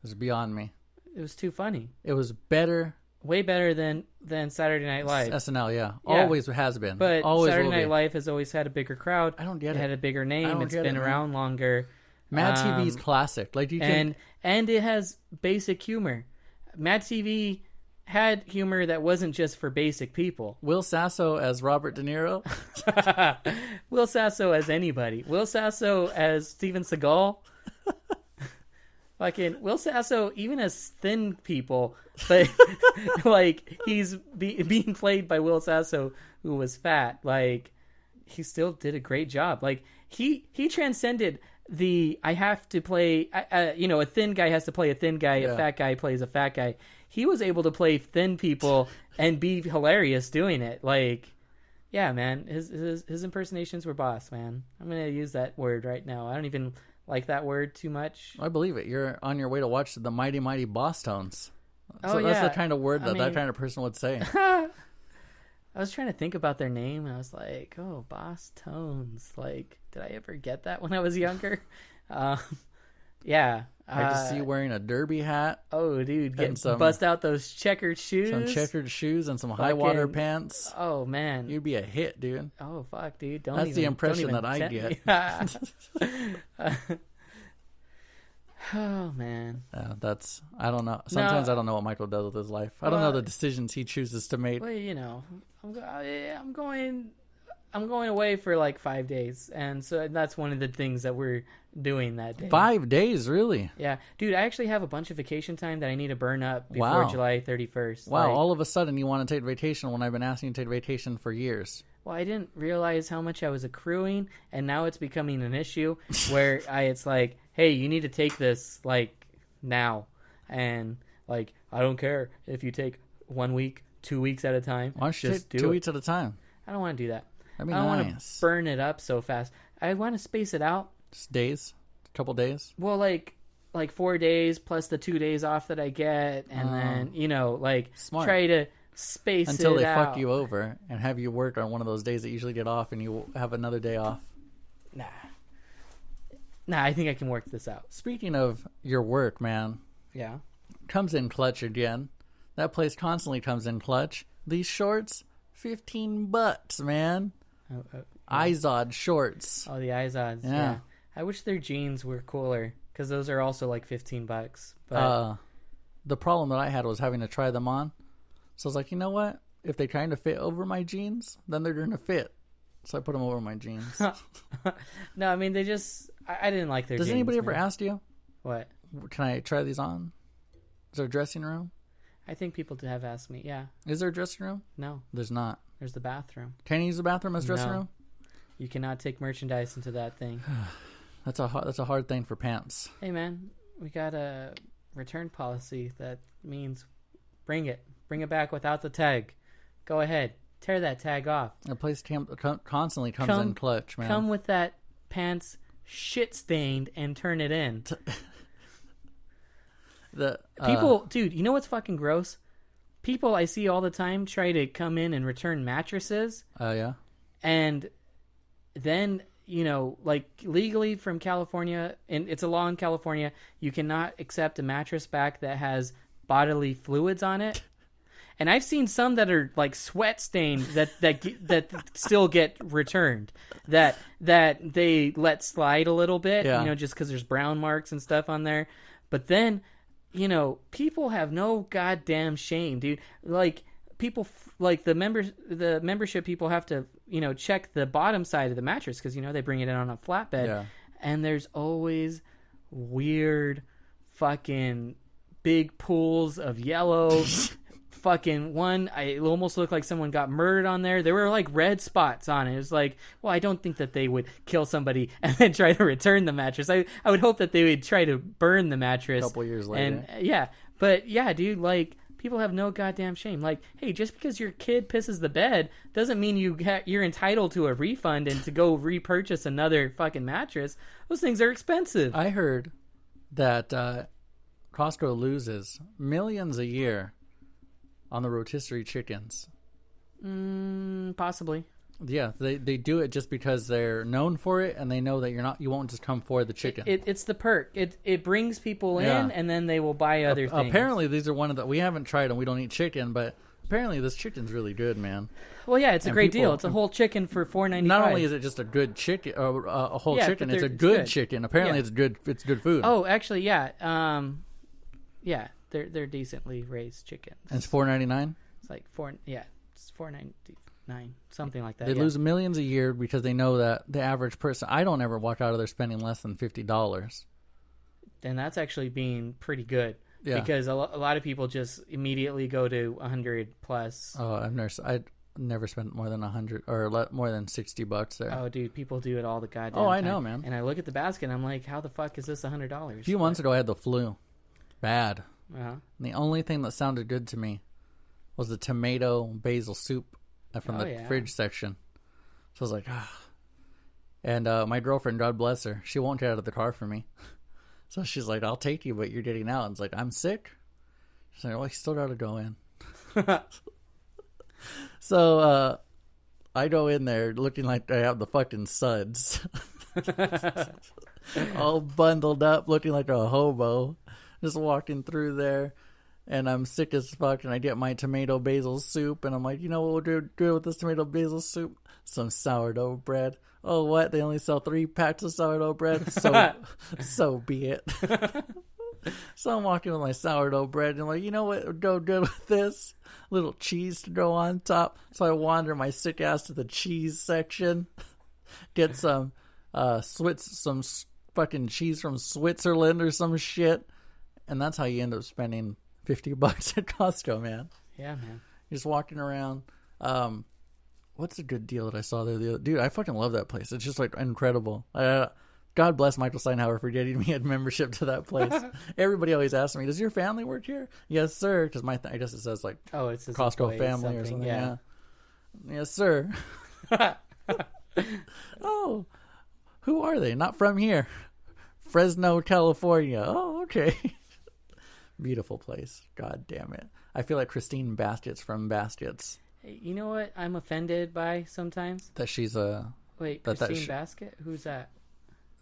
is beyond me. It was too funny. It was better. Way better than Saturday Night Live. SNL, yeah. Always has been. But always Saturday Night Live has always had a bigger crowd. I don't get it. It had a bigger name. It's been around longer. Mad TV's classic. Like and it has basic humor. Mad TV had humor that wasn't just for basic people. Will Sasso as Robert De Niro. Will Sasso as anybody. Will Sasso as Steven Seagal. Fucking Will Sasso, even as thin people, but like he's being played by Will Sasso, who was fat. Like he still did a great job. Like he transcended the I have to play. A thin guy has to play a thin guy. A fat guy plays a fat guy. he was able to play thin people and be hilarious doing it. Like, yeah, man, his impersonations were boss, man. I'm gonna use that word right now. I don't even like that word too much. I believe it. You're on your way to watch the Mighty Mighty Boss Tones. Oh, So that's the kind of word that kind of person would say. I was trying to think about their name, and I was like, oh, Boss Tones. Like, did I ever get that when I was younger? Yeah. I just see you wearing a derby hat. Oh, dude, bust out those checkered shoes. Some checkered shoes and some high water pants. Oh, man. You'd be a hit, dude. Oh, fuck, dude. That's the impression that I get. Oh, man. I don't know. Sometimes I don't know what Michael does with his life. I don't know the decisions he chooses to make. Well, you know, I'm going away for like 5 days. And so that's one of the things that we're doing that day. 5 days, really? Yeah. Dude, I actually have a bunch of vacation time that I need to burn up before July 31st. Wow. All of a sudden you want to take vacation when I've been asking you to take vacation for years. Well, I didn't realize how much I was accruing, and now it's becoming an issue where it's like, hey, you need to take this, like, now. And, like, I don't care if you take 1 week, 2 weeks at a time. Why don't you just take do 2 it. weeks at a time? I don't want to do that. That'd be I don't nice. want to burn it up so fast. I want to space it out. Just days? A couple days? Well, like 4 days plus the 2 days off that I get, and then, you know, like, Smart. try to space until it they out. fuck you over and have you work on one of those days that you usually get off and you have another day off. Nah, I think I can work this out. Speaking of your work, man. Yeah. Comes in clutch again. That place constantly comes in clutch. These shorts, $15, man. Izod shorts. Oh, the Izods. Yeah. I wish their jeans were cooler because those are also like $15. But the problem that I had was having to try them on. So I was like, you know what? If they kind of fit over my jeans, then they're going to fit. So I put them over my jeans. No, I mean, they just... I didn't like their jeans. Does anybody ever man. ask you? What? Can I try these on? Is there a dressing room? I think people have asked me, yeah. Is there a dressing room? No. There's not. There's the bathroom. Can you use the bathroom as dressing No. room? You cannot take merchandise into that thing. That's a hard thing for pants. Hey, man, we got a return policy that means bring it back without the tag. Go ahead, tear that tag off. The place constantly comes in clutch, man. Come with that pants shit stained and turn it in. People, dude, you know what's fucking gross? People I see all the time try to come in and return mattresses. Oh, yeah? And then, you know, like legally from California, and it's a law in California, you cannot accept a mattress back that has bodily fluids on it. And I've seen some that are like sweat stained that still get returned, that they let slide a little bit, you know, just because there's brown marks and stuff on there. But then, you know, people have no goddamn shame, dude. Like people, like the membership people have to, you know, check the bottom side of the mattress because, you know, they bring it in on a flatbed, and there's always weird, fucking big pools of yellow. Fucking one, it almost looked like someone got murdered on there. There were like red spots on it. It was like, well, I don't think that they would kill somebody and then try to return the mattress. I would hope that they would try to burn the mattress. A couple years later. And but yeah, dude, like people have no goddamn shame. Like, hey, just because your kid pisses the bed doesn't mean you're entitled to a refund and to go repurchase another fucking mattress. Those things are expensive. I heard that Costco loses millions a year on the rotisserie chickens. Possibly. Yeah, they do it just because they're known for it, and they know that you won't just come for the chicken. It's the perk. It brings people in, and then they will buy other things. Apparently, these are one of the... We haven't tried them. We don't eat chicken, but apparently this chicken's really good, man. Well, yeah, it's a great deal. It's a whole chicken for $4.95. Not only is it just a good chicken, a whole chicken, it's a good chicken. Apparently, it's good food. Oh, actually, yeah. Yeah, they're decently raised chickens. And it's $4.99? It's like it's $4.99, something like that. They lose millions a year because they know that the average person... I don't ever walk out of there spending less than $50. And that's actually being pretty good. Yeah. Because a lot of people just immediately go to 100 plus. Oh, I'd never spent more than 100 or more than $60 there. Oh, dude, people do it all the goddamn time. Oh, I know, man. And I look at the basket and I'm like, how the fuck is this $100? A few months ago, I had the flu. Bad. Uh-huh. And the only thing that sounded good to me was the tomato basil soup from the fridge section. So I was like, ah. And my girlfriend, God bless her, she won't get out of the car for me. So she's like, I'll take you, but you're getting out. And it's like, I'm sick. She's like, well, you still got to go in. So I go in there looking like I have the fucking suds. All bundled up, looking like a hobo. Just walking through there. And I'm sick as fuck, and I get my tomato basil soup, and I'm like, you know what we'll do with this tomato basil soup? Some sourdough bread. Oh, what? They only sell 3 packs of sourdough bread? So be it. So I'm walking with my sourdough bread, and I'm like, you know what would go good with this? A little cheese to go on top. So I wander my sick ass to the cheese section, get some fucking cheese from Switzerland or some shit, and that's how you end up spending $50 at Costco, man. Yeah, man. You're just walking around. What's a good deal that I saw there? Dude, I fucking love that place. It's just like incredible. God bless Michael Steinhauer for getting me a membership to that place. Everybody always asks me, does your family work here? Yes, sir. Because I guess it says like it says Costco family or something. Yeah. Yes, sir. Oh, who are they? Not from here. Fresno, California. Oh, okay. Beautiful place. God damn it. I feel like Christine Baskets from Baskets. You know what I'm offended by sometimes? That she's a... Wait, Christine Basket? Who's that?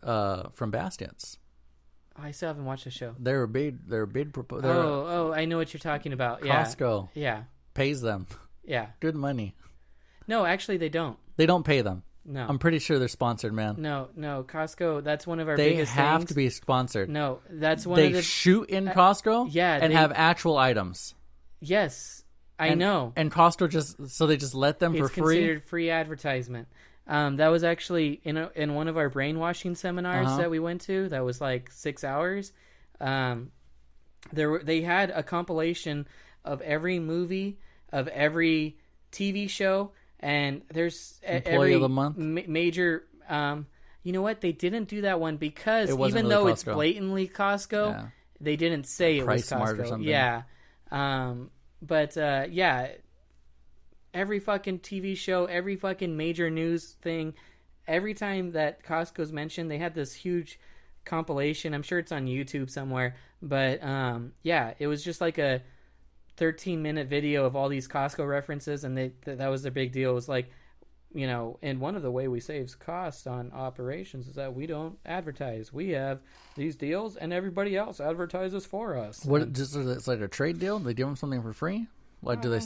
From Baskets. Oh, I still haven't watched the show. They're a big I know what you're talking about. Yeah. Costco. Yeah. Pays them. Yeah. Good money. No, actually they don't. They don't pay them. No. I'm pretty sure they're sponsored, man. No, Costco, that's one of our biggest things. They have to be sponsored. No, that's one of the... They shoot in Costco and have actual items. Yes, I know. And Costco they just let them for free? It's considered free advertisement. That was actually in one of our brainwashing seminars that we went to. That was like 6 hours. They had a compilation of every movie, of every TV show, and there's Employee of the month? Major. You know what? They didn't do that one because even really though Costco. It's blatantly Costco, they didn't say it was Smart Costco. or something. Yeah. Every fucking TV show, every fucking major news thing, every time that Costco's mentioned, they had this huge compilation. I'm sure it's on YouTube somewhere, but it was just like a 13-minute video of all these Costco references, and that was their big deal. It was like, you know, and one of the way we save costs on operations is that we don't advertise. We have these deals, and everybody else advertises for us. It's like a trade deal? They give them something for free? Like, do they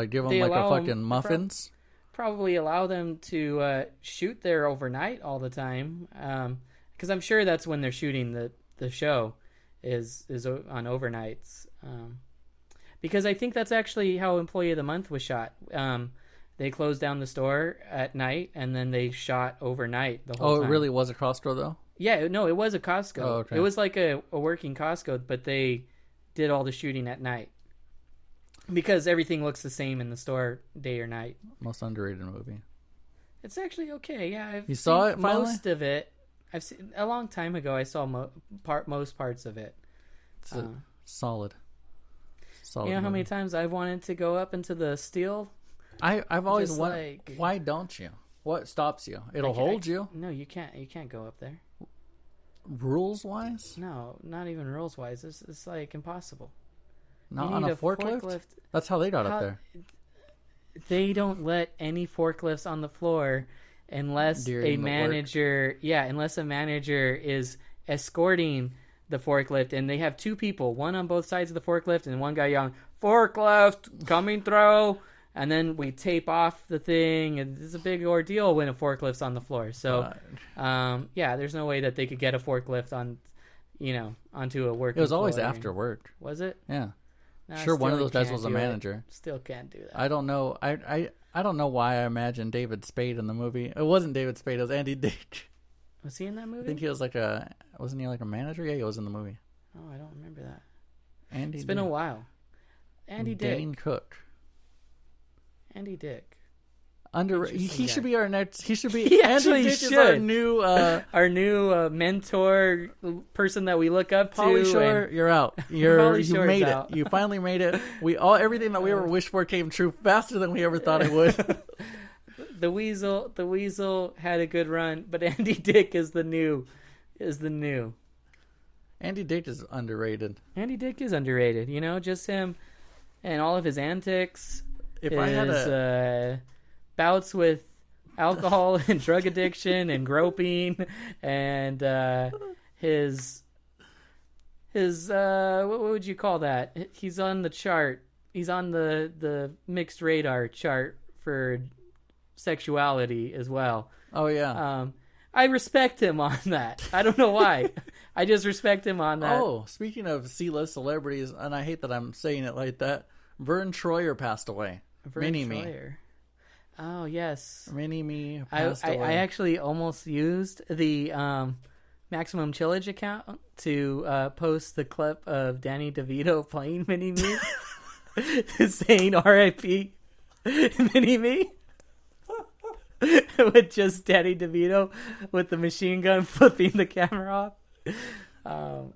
give them like a fucking muffins? Probably allow them to shoot there overnight all the time, because I'm sure that's when they're shooting the show is on overnights. Because I think that's actually how Employee of the Month was shot. They closed down the store at night, and then they shot overnight the whole time. Oh, it really was a Costco, though? Yeah, no, it was a Costco. Oh, okay. It was like a working Costco, but they did all the shooting at night. Because everything looks the same in the store, day or night. Most underrated movie. It's actually okay, yeah. You saw it finally? Most of it. I've seen a long time ago. I saw most parts of it. It's solid. You know how many times I've wanted to go up into the steel? I've always wanted. Why don't you? What stops you? It'll hold you. No, you can't. You can't go up there. Rules wise? No, not even rules wise. It's like impossible. Not on a forklift? That's how they got up there. They don't let any forklifts on the floor unless a manager is escorting the forklift, and they have 2 people, one on both sides of the forklift, and one guy yelling, "Forklift coming through!" And then we tape off the thing, and it's a big ordeal when a forklift's on the floor. So, there's no way that they could get a forklift onto a working. It was always floor. after work. Was it? Yeah. No, sure, one of those guys was a manager. Still can't do that. I don't know. I don't know why I imagined David Spade in the movie. It wasn't David Spade. It was Andy Dick. Was he in that movie? I think he was wasn't he like a manager? Yeah, he was in the movie. Oh, I don't remember that. It's been a while. Andy Dick. Dane Cook. Andy Dick. He should be our next. He should be. He actually Andy Dick is should. Our new mentor, person that we look up to. Pauly Shore, you're out. You made out. it. You finally made it. Everything that we ever wished for came true faster than we ever thought it would. The Weasel had a good run, but Andy Dick is the new. Andy Dick is underrated. Andy Dick is underrated. Just him and all of his antics. I had bouts with alcohol and drug addiction and groping and his what would you call that? He's on the chart. He's on the mixed radar chart for sexuality as well. Oh yeah. I respect him on that. I don't know why. I just respect him on that. Oh, speaking of C-list celebrities, and I hate that I'm saying it like that, Vern Troyer passed away. Mini-Me. Oh, yes. Mini-Me passed away. I actually almost used the Maximum Chillage account to post the clip of Danny DeVito playing Mini-Me, saying R.I.P. Mini-Me. With just Danny DeVito with the machine gun flipping the camera off.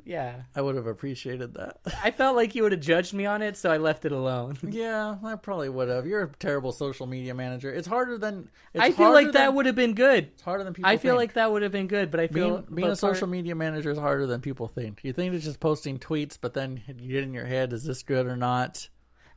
Yeah. I would have appreciated that. I felt like you would have judged me on it, so I left it alone. Yeah, I probably would have. You're a terrible social media manager. It's harder than... I feel like that would have been good. It's harder than people think. I feel like that would have been good, but I feel... Being a social media manager is harder than people think. You think it's just posting tweets, but then you get in your head, is this good or not?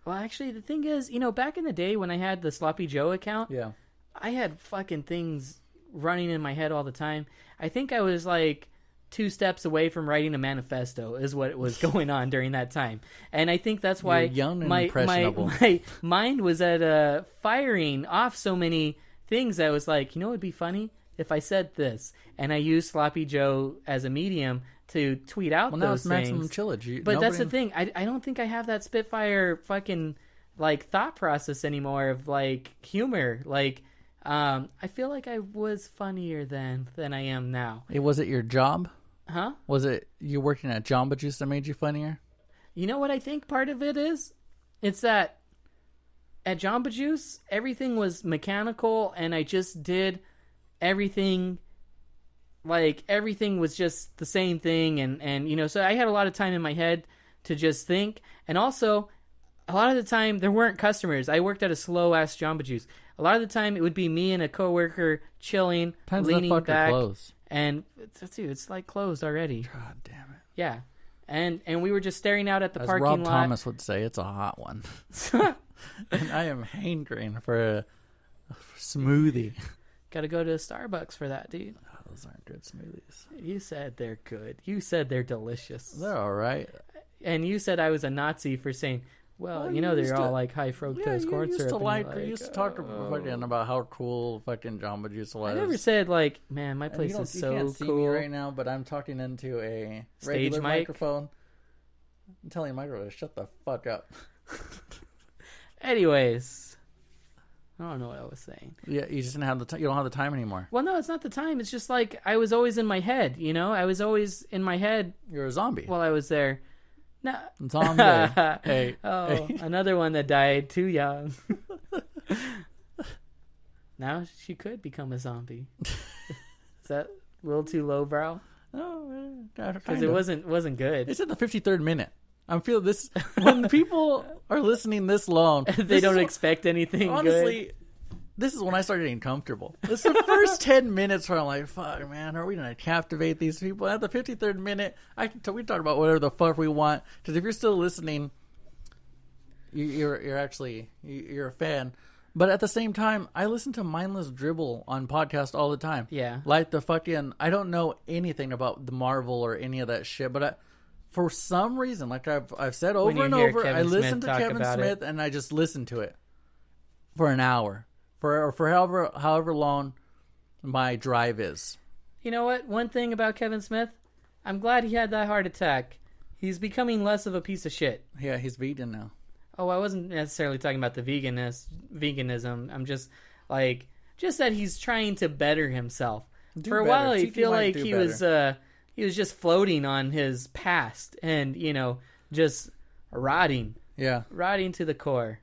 Well, actually, the thing is, back in the day when I had the Sloppy Joe account, yeah, I had fucking things running in my head all the time. I think I was like 2 steps away from writing a manifesto is what was going on during that time. And I think that's why my mind was at firing off so many things. I was like, it'd be funny if I said this. And I used Sloppy Joe as a medium to tweet out those now it's things. Maximum Chillage. But that's the thing. I don't think I have that Spitfire fucking like thought process anymore of like humor. Like, I feel like I was funnier than I am now. Was it your job? Huh? Was it you working at Jamba Juice that made you funnier? You know what I think part of it is? It's that at Jamba Juice, everything was mechanical and I just did everything, like everything was just the same thing. And so I had a lot of time in my head to just think. And also, a lot of the time, there weren't customers. I worked at a slow-ass Jamba Juice. A lot of the time, it would be me and a coworker chilling, leaning back. Closed. And, dude, it's like closed already. God damn it. Yeah. And we were just staring out at the As parking Rob lot. Thomas would say, it's a hot one. And I am hankering for a smoothie. Got to go to Starbucks for that, dude. Oh, those aren't good smoothies. You said they're good. You said they're delicious. They're all right. And you said I was a Nazi for saying... Well, they're all like high fructose corn syrup. You used to talk about how cool fucking Jamba Juice was. I never said like, man, my place is so cool. You can't see me right now, but I'm talking into a regular microphone. I'm telling you, microphone, shut the fuck up. Anyways, I don't know what I was saying. Yeah, you just didn't have you don't have the time anymore. Well, no, it's not the time. It's just like I was always in my head. I was always in my head. You're a zombie. While I was there. No. Zombie. Hey. Another one that died too young. Now she could become a zombie. Is that a little too lowbrow? No, because it wasn't good. It's at the 53rd minute. I'm feeling this when people are listening this long. They don't expect anything. Honestly, good. This is when I started getting comfortable. It's the first 10 minutes where I'm like, fuck, man, are we going to captivate these people? At the 53rd minute, we talk about whatever the fuck we want. Because if you're still listening, you're a fan. But at the same time, I listen to mindless dribble on podcasts all the time. Yeah. Like the fucking, I don't know anything about the Marvel or any of that shit, but for some reason, like I've said over and over, I listen to Kevin Smith and I just listen to it for an hour. For however long my drive is. You know what? One thing about Kevin Smith, I'm glad he had that heart attack. He's becoming less of a piece of shit. Yeah, he's vegan now. Oh, I wasn't necessarily talking about the veganism. I'm just that he's trying to better himself. For a while, I feel like he was just floating on his past and just rotting. Yeah, rotting to the core.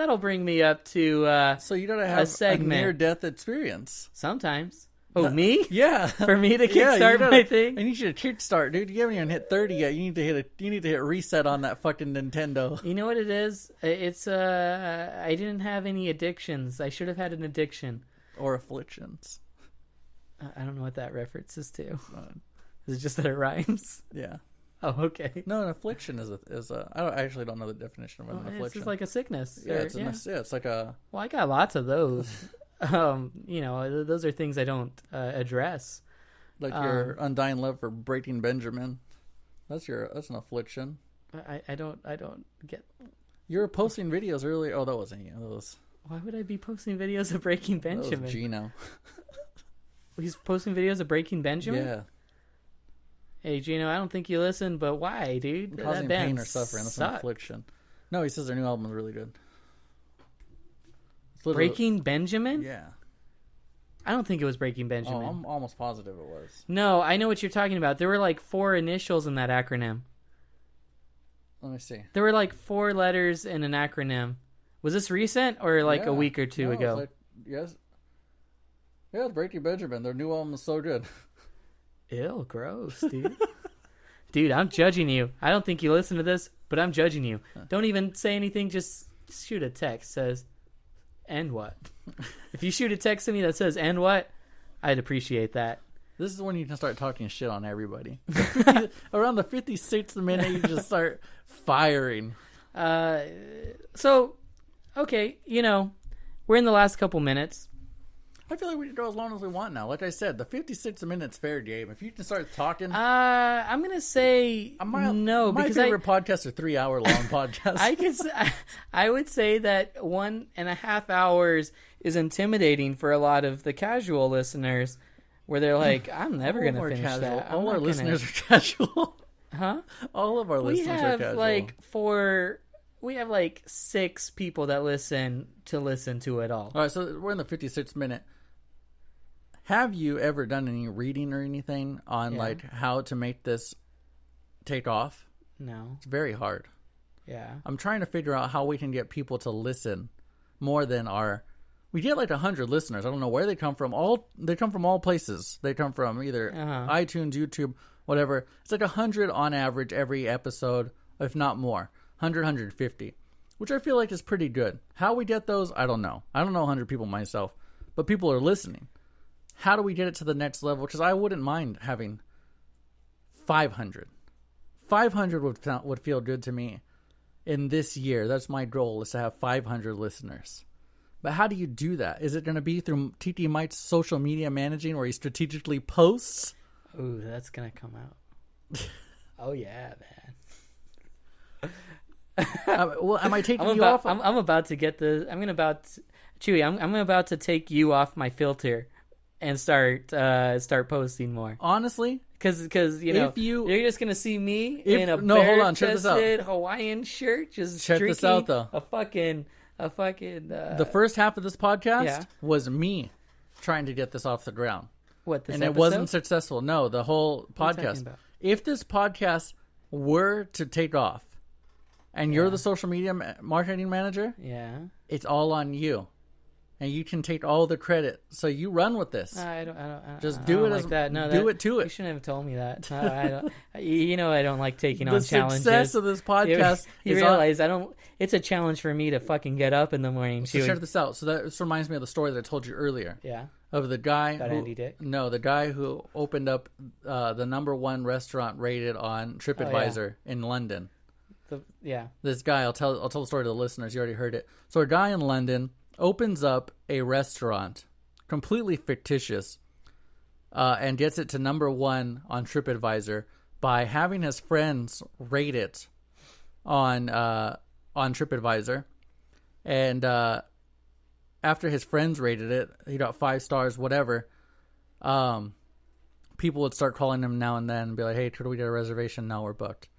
that'll bring me up to So you gotta have a segment. near-death experience. Sometimes. Oh, me? Yeah. For me to Yeah, kickstart my thing? I need you to kickstart, dude. You haven't even hit 30 yet. You need to hit reset on that fucking Nintendo. You know what it is? It's I didn't have any addictions. I should have had an addiction. Or afflictions. I don't know what that references to. Is it just that it rhymes? Yeah. Oh, okay. No, an affliction is a. I actually don't know the definition of an affliction. It's just like a sickness. Yeah, it's like a. Well, I got lots of those. Those are things I don't address. Like your undying love for Breaking Benjamin. That's an affliction. I don't get. You were posting videos earlier. Oh, that wasn't you. That was. Why would I be posting videos of Breaking Benjamin? That was Gino. He's posting videos of Breaking Benjamin? Yeah. Hey, Gino, I don't think you listen, but why, dude? Causing that pain or suffering. That's an affliction. No, he says their new album is really good. Breaking Benjamin? Yeah. I don't think it was Breaking Benjamin. Oh, I'm almost positive it was. No, I know what you're talking about. There were like 4 initials in that acronym. Let me see. There were like 4 letters in an acronym. Was this recent or like a week or two ago? Yes. Yeah, Breaking Benjamin. Their new album is so good. Ew, gross, dude. Dude, I'm judging you. I don't think you listen to this, but I'm judging you. Don't even say anything. Just shoot a text that says, and what? If you shoot a text to me that says, and what? I'd appreciate that. This is when you can start talking shit on everybody. Around the 56th minute, you just start firing. So, okay, we're in the last couple minutes. I feel like we can go as long as we want now. Like I said, the 56 minutes fair game. If you can start talking, I'm gonna say no. My because favorite podcasts are 3-hour long podcasts. I would say that 1.5 hours is intimidating for a lot of the casual listeners, where they're like, "I'm never gonna finish casual. that." All our listeners are casual, huh? All of our listeners are casual. We have like 6 people that listen to it all. All right, so we're in the 56th minute. Have you ever done any reading or anything on like how to make this take off? No. It's very hard. Yeah. I'm trying to figure out how we can get people to listen more than we get like 100 listeners. I don't know where they come from. They come from all places. They come from either iTunes, YouTube, whatever. It's like 100 on average every episode, if not more. 100, 150, which I feel like is pretty good. How we get those, I don't know. I don't know 100 people myself, but people are listening. How do we get it to the next level? Because I wouldn't mind having 500. 500 would feel good to me in this year. That's my goal, is to have 500 listeners. But how do you do that? Is it going to be through Tiki Mike's social media managing, where he strategically posts? Ooh, that's going to come out. Oh, yeah, man. Well, am I taking you off? I'm about to get Chuy, I'm about to take you off my filter and start posting more. Honestly, because you're just gonna see me in a bare-chested Hawaiian shirt, just check drinking this out, though. a fucking. The first half of this podcast was me trying to get this off the ground. What this and episode? It wasn't successful. No, the whole podcast. If this podcast were to take off, and you're the social media marketing manager, it's all on you. And you can take all the credit. So you run with this. I don't just do it like that. No, do it to it. You shouldn't have told me that. I don't. I don't like taking on challenges. The success of this podcast. You realize I don't. It's a challenge for me to fucking get up in the morning. So check this out. So this reminds me of the story that I told you earlier. Yeah. Of the guy Andy Dick? No, the guy who opened up the #1 restaurant rated on TripAdvisor in London. This guy, I'll tell the story to the listeners. You already heard it. So a guy in London opens up a restaurant, completely fictitious, and gets it to #1 on TripAdvisor by having his friends rate it on TripAdvisor. And after his friends rated it, he got 5 stars, whatever. People would start calling him now and then and be like, "Hey, could we get a reservation? No, we're booked."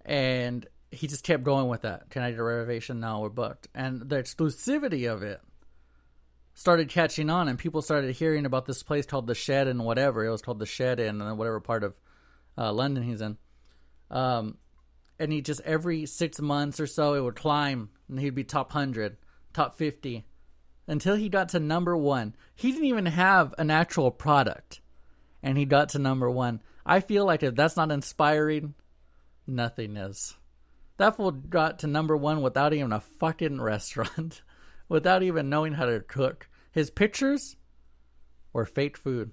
And he just kept going with that. "Can I get a reservation? No, we're booked." And the exclusivity of it started catching on, and people started hearing about this place called The Shed and whatever. It was called The Shed in whatever part of London he's in. And he just, every 6 months or so, it would climb and he'd be top 100, top 50, until he got to number 1. He didn't even have an actual product, and he got to number 1. I feel like if that's not inspiring, nothing is. That fool got to number 1 without even a fucking restaurant, without even knowing how to cook. His pictures were fake food.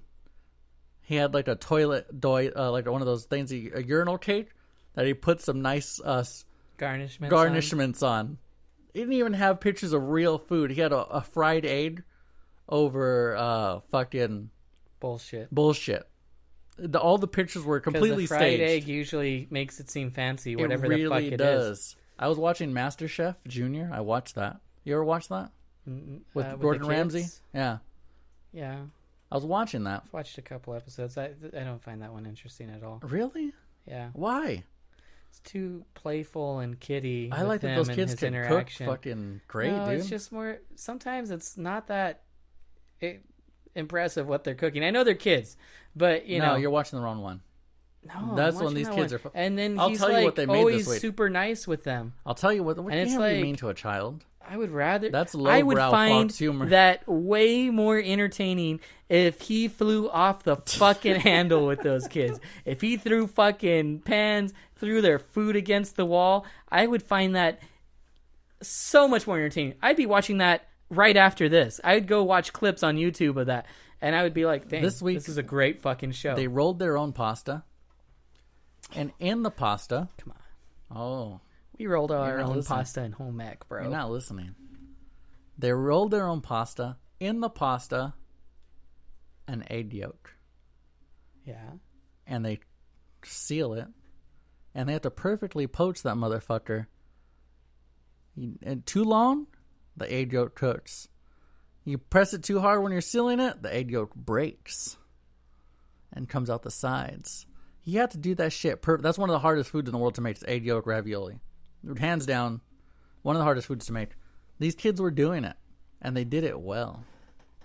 He had like a like one of those things, a urinal cake that he put some nice garnishments on. He didn't even have pictures of real food. He had a fried egg over fucking bullshit. All the pictures were completely staged. Fried staged. egg usually makes it seem fancy, whatever it really the fuck it does. is. I was watching MasterChef Junior. I watched that. You ever watched that? With Gordon Ramsay? Yeah. Yeah. I was watching that. I've watched a couple episodes. I don't find that one interesting at all. Really? Yeah. Why? It's too playful and kiddie. I like that those kids can cook fucking great, dude. It's just more... Sometimes it's not that impressive what they're cooking. I know they're kids, but, you know... No, you're watching the wrong one. No, that's when these kids are... And then I'll he's tell you what they made always this week. super nice with them. I'll tell you what and it's like, you mean to a child. I would rather... That's lowbrow Fox humor. That way more entertaining if he flew off the fucking handle with those kids. If he threw fucking pans, threw their food against the wall, I would find that so much more entertaining. I'd be watching that right after this. I'd go watch clips on YouTube of that, and I would be like, dang, this is a great fucking show. They rolled their own pasta, and in the pasta... Come on. Oh... We rolled our own pasta in home ec, bro. You're not listening. They rolled their own pasta. In the pasta, an egg yolk. Yeah. And they seal it. And they have to perfectly poach that motherfucker. And too long, the egg yolk cooks. You press it too hard when you're sealing it, the egg yolk breaks. And comes out the sides. You have to do that shit. That's one of the hardest foods in the world to make, is egg yolk ravioli. Hands down, one of the hardest foods to make. These kids were doing it, and they did it well.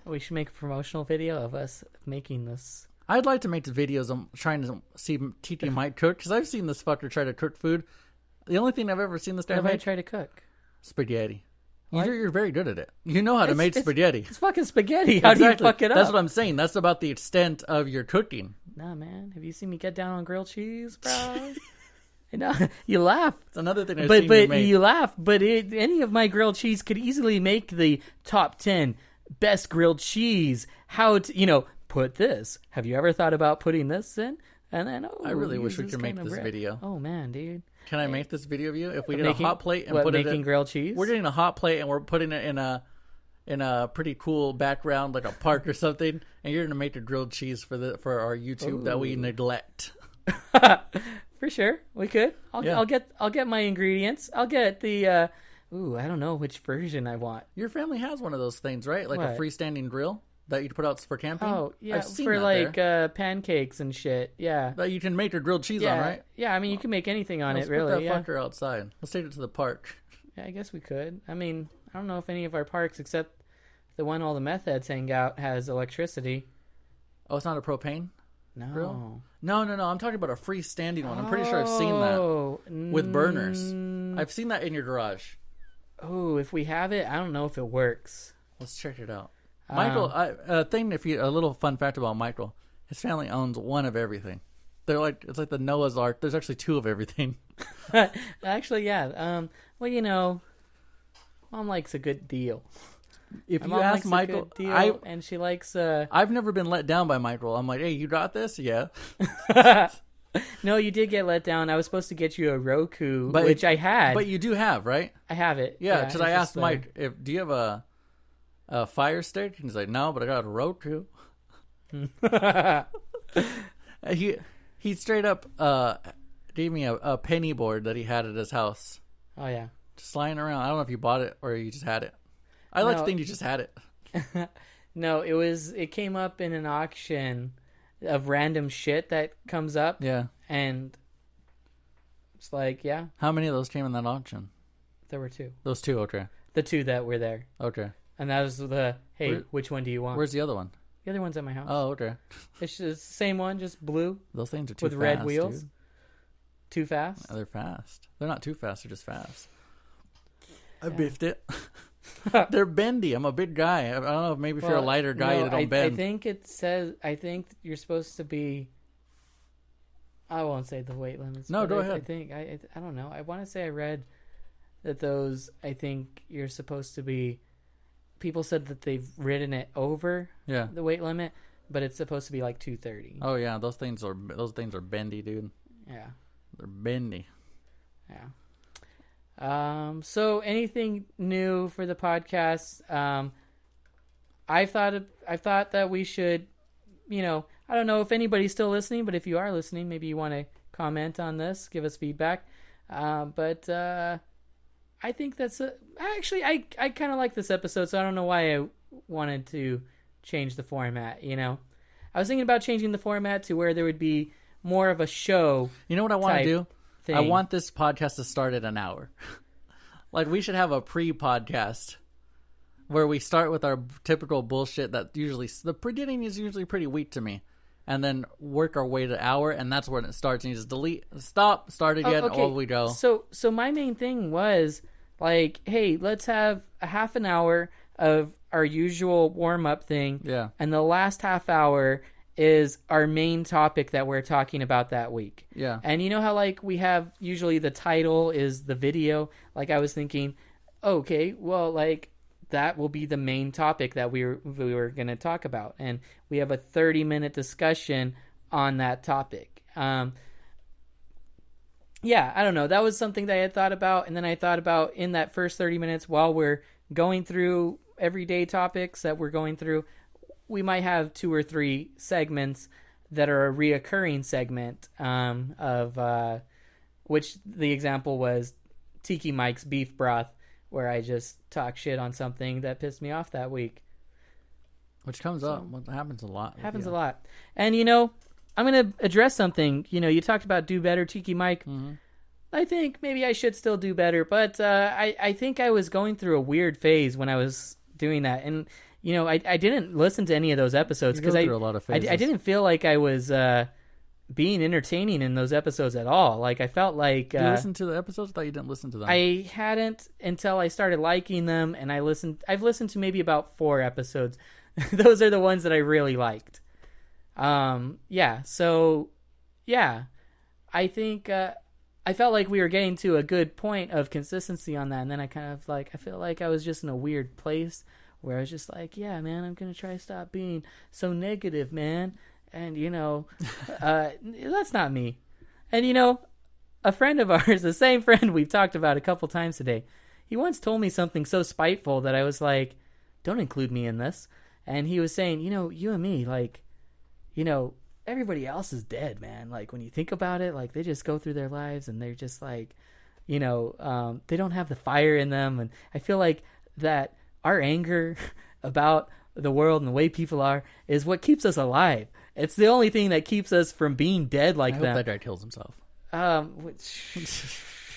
We should make a promotional video of us making this. I'd like to make the videos. I'm trying to see Tiki might cook, because I've seen this fucker try to cook food. The only thing I've ever seen this guy make... make... What if I try to cook? Spaghetti. You're very good at it. You know how to make spaghetti. It's fucking spaghetti. How do you fuck it up? That's what I'm saying. That's about the extent of your cooking. Nah, man. Have you seen me get down on grilled cheese, bro? No, you laugh. It's another thing but you laugh. But any of my grilled cheese could easily make the top 10 best grilled cheese. How to, put this. Have you ever thought about putting this in? And then, I really wish we could make this video. Oh man, dude. Can I make this video of you? If we get a hot plate and put it in making grilled cheese? We're getting a hot plate and we're putting it in a pretty cool background, like a park or something, and you're gonna make the grilled cheese for our YouTube that we neglect. For sure, we could. I'll get my ingredients. I'll get the. I don't know which version I want. Your family has one of those things, right? Like a freestanding grill that you put out for camping. Oh yeah, I've seen for that pancakes and shit. Yeah, that you can make your grilled cheese on, right? Yeah, I mean you can make anything on it, really. Let's put that fucker outside. Let's take it to the park. Yeah, I guess we could. I mean, I don't know if any of our parks, except the one all the meth heads hang out, has electricity. Oh, it's not a propane? No. Grill? No. I'm talking about a freestanding one. I'm pretty sure I've seen that with burners. I've seen that in your garage. Oh, if we have it, I don't know if it works. Let's check it out. Michael, a little fun fact about Michael, his family owns one of everything. It's like the Noah's Ark. There's actually two of everything. Actually, yeah. Well, Mom likes a good deal. If you ask Michael, and she likes. I've never been let down by Michael. I'm like, hey, you got this? Yeah. No, you did get let down. I was supposed to get you a Roku, which I had. But you do have, right? I have it. Yeah, because I asked Mike, do you have a Fire Stick? And he's like, no, but I got a Roku. He straight up gave me a penny board that he had at his house. Oh yeah, just lying around. I don't know if you bought it or you just had it. I like to think you just had it. No, it came up in an auction of random shit that comes up. Yeah. And it's like, yeah. How many of those came in that auction? There were two. Those two, okay. The two that were there. Okay. And that was which one do you want? Where's the other one? The other one's at my house. Oh, okay. It's just the same one, just blue. Those things are too with fast, red wheels. Dude. Too fast? They're fast. They're not too fast, they're just fast. I beefed it. They're bendy. I'm a big guy. I don't know. Maybe if you're a lighter guy, you don't bend. I think it says. I think you're supposed to be. I won't say the weight limits. No, go ahead. I think I don't know. I want to say I read that those. I think you're supposed to be. People said that they've ridden it over the weight limit, but it's supposed to be like 230. Oh yeah, those things are bendy, dude. Yeah, they're bendy. Yeah. So anything new for the podcast? I thought that we should, I don't know if anybody's still listening, but if you are listening, maybe you want to comment on this, give us feedback. But I think that's actually, I kind of like this episode, so I don't know why I wanted to change the format, I was thinking about changing the format to where there would be more of a show. You know what I want to do? Thing. I want this podcast to start at an hour. Like, we should have a pre-podcast where we start with our typical bullshit that usually, the beginning is usually pretty weak to me, and then work our way to hour, and that's when it starts, and you just delete, stop, start again, okay. all we go. So my main thing was, like, hey, let's have a half an hour of our usual warm-up thing, and the last half hour is our main topic that we're talking about that week. Yeah. And you know how, like, we have usually the title is the video? Like, I was thinking, okay, well, like, that will be the main topic that we were going to talk about. And we have a 30-minute discussion on that topic. Yeah, I don't know. That was something that I had thought about. And then I thought about in that first 30 minutes while we're going through everyday topics that we're going through, we might have 2 or 3 segments that are a reoccurring segment of which the example was Tiki Mike's beef broth, where I just talk shit on something that pissed me off that week. Which comes up. What happens a lot. Happens a lot. And, I'm going to address something. You talked about do better, Tiki Mike. Mm-hmm. I think maybe I should still do better, but I think I was going through a weird phase when I was doing that. And I didn't listen to any of those episodes because I didn't feel like I was being entertaining in those episodes at all. Like, I felt like... Did you listen to the episodes? I thought you didn't listen to them. I hadn't until I started liking them, and I've listened to maybe about 4 episodes. Those are the ones that I really liked. So I think I felt like we were getting to a good point of consistency on that, and then I kind of I feel like I was just in a weird place where I was just like, yeah, man, I'm going to try to stop being so negative, man. And, that's not me. And, a friend of ours, the same friend we've talked about a couple times today, he once told me something so spiteful that I was like, don't include me in this. And he was saying, you and me, everybody else is dead, man. Like, when you think about it, like, they just go through their lives and they're just like, they don't have the fire in them. And I feel like that our anger about the world and the way people are is what keeps us alive. It's the only thing that keeps us from being dead like that. I hope that guy kills himself. I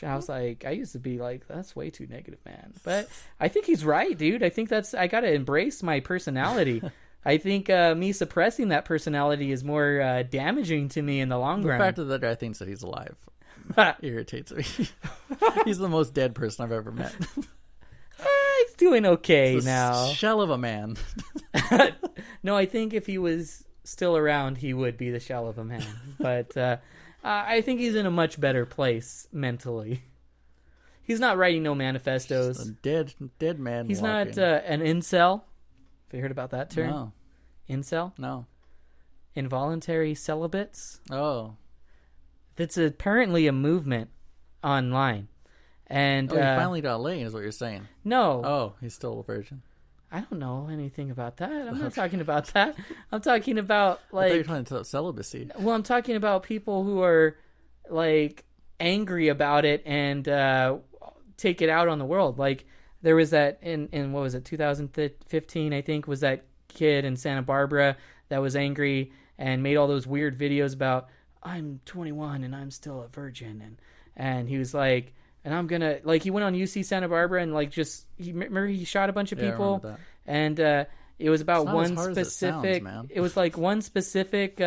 was like, I used to be like, that's way too negative, man. But I think he's right, dude. I think I got to embrace my personality. I think me suppressing that personality is more damaging to me in the long run. The fact that the guy thinks that he's alive irritates me. He's the most dead person I've ever met. He's doing okay now. Shell of a man. No, I think if he was still around, he would be the shell of a man. But I think he's in a much better place mentally. He's not writing no manifestos. Just a dead man. He's walking. Not an incel. Have you heard about that term? No. Incel? No. Involuntary celibates? Oh. That's apparently a movement online. And he finally got laid, is what you're saying. No. Oh, he's still a virgin. I don't know anything about that. I'm not talking about that. I'm talking about, like... I thought you were talking about celibacy. Well, I'm talking about people who are, like, angry about it and take it out on the world. Like, there was that in what was it, 2015, I think, was that kid in Santa Barbara that was angry and made all those weird videos about, I'm 21 and I'm still a virgin. And he was like... And I'm gonna, like, he went on UC Santa Barbara and, like, remember he shot a bunch of people, and it was about one specific, it was like one specific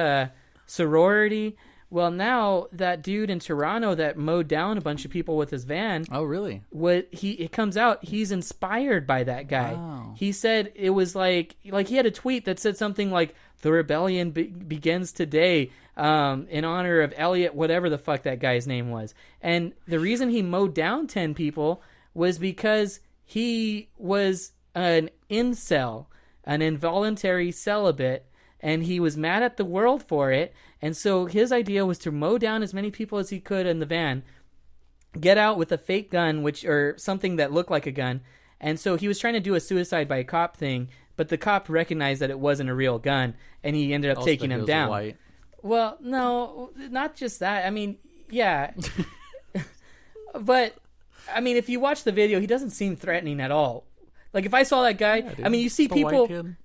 sorority Well, now that dude in Toronto that mowed down a bunch of people with his van, Oh, really? it comes out he's inspired by that guy. Wow. He said it was like he had a tweet that said something like the rebellion begins today in honor of Elliot, whatever the fuck that guy's name was. And the reason he mowed down 10 people was because he was an incel, an involuntary celibate, and he was mad at the world for it. And so his idea was to mow down as many people as he could in the van, get out with a fake gun, or something that looked like a gun. And so he was trying to do a suicide by cop thing, but the cop recognized that it wasn't a real gun, and he ended up taking him down. White. Well, no, not just that. I mean, yeah. But, I mean, if you watch the video, he doesn't seem threatening at all. Like, if I saw that guy, Yeah, I mean, you see Just a white people... kid.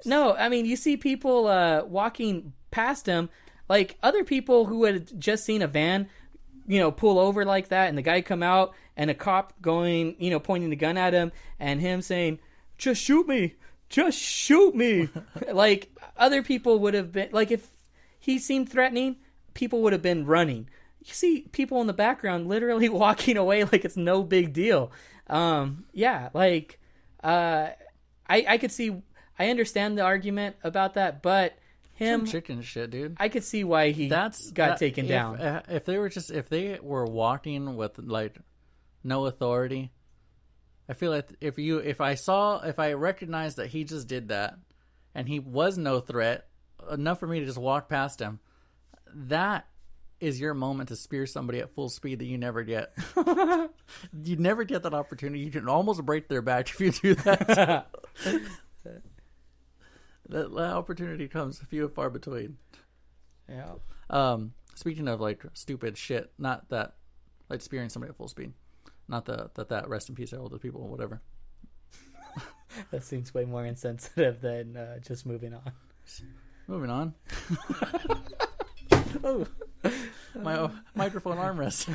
No, I mean, you see people walking past him, like other people who had just seen a van, pull over like that, and the guy come out, and a cop going, pointing the gun at him, and him saying, "Just shoot me, just shoot me." Like, other people would have been, like, if he seemed threatening, people would have been running. You see people in the background literally walking away like it's no big deal. Yeah, like, I could see... I understand the argument about that, but him... Some chicken shit, dude. I could see why he got taken down. If they were walking with, like, no authority, I feel like if I recognized that he just did that, and he was no threat, enough for me to just walk past him, that is your moment to spear somebody at full speed that you never get. You never get that opportunity. You can almost break their back if you do that. That opportunity comes few and far between. Yeah. Speaking of, like, stupid shit, not that, like, spearing somebody at full speed, not that rest in peace all those people, whatever. That seems way more insensitive than just moving on. Moving on. Oh, my microphone armrest.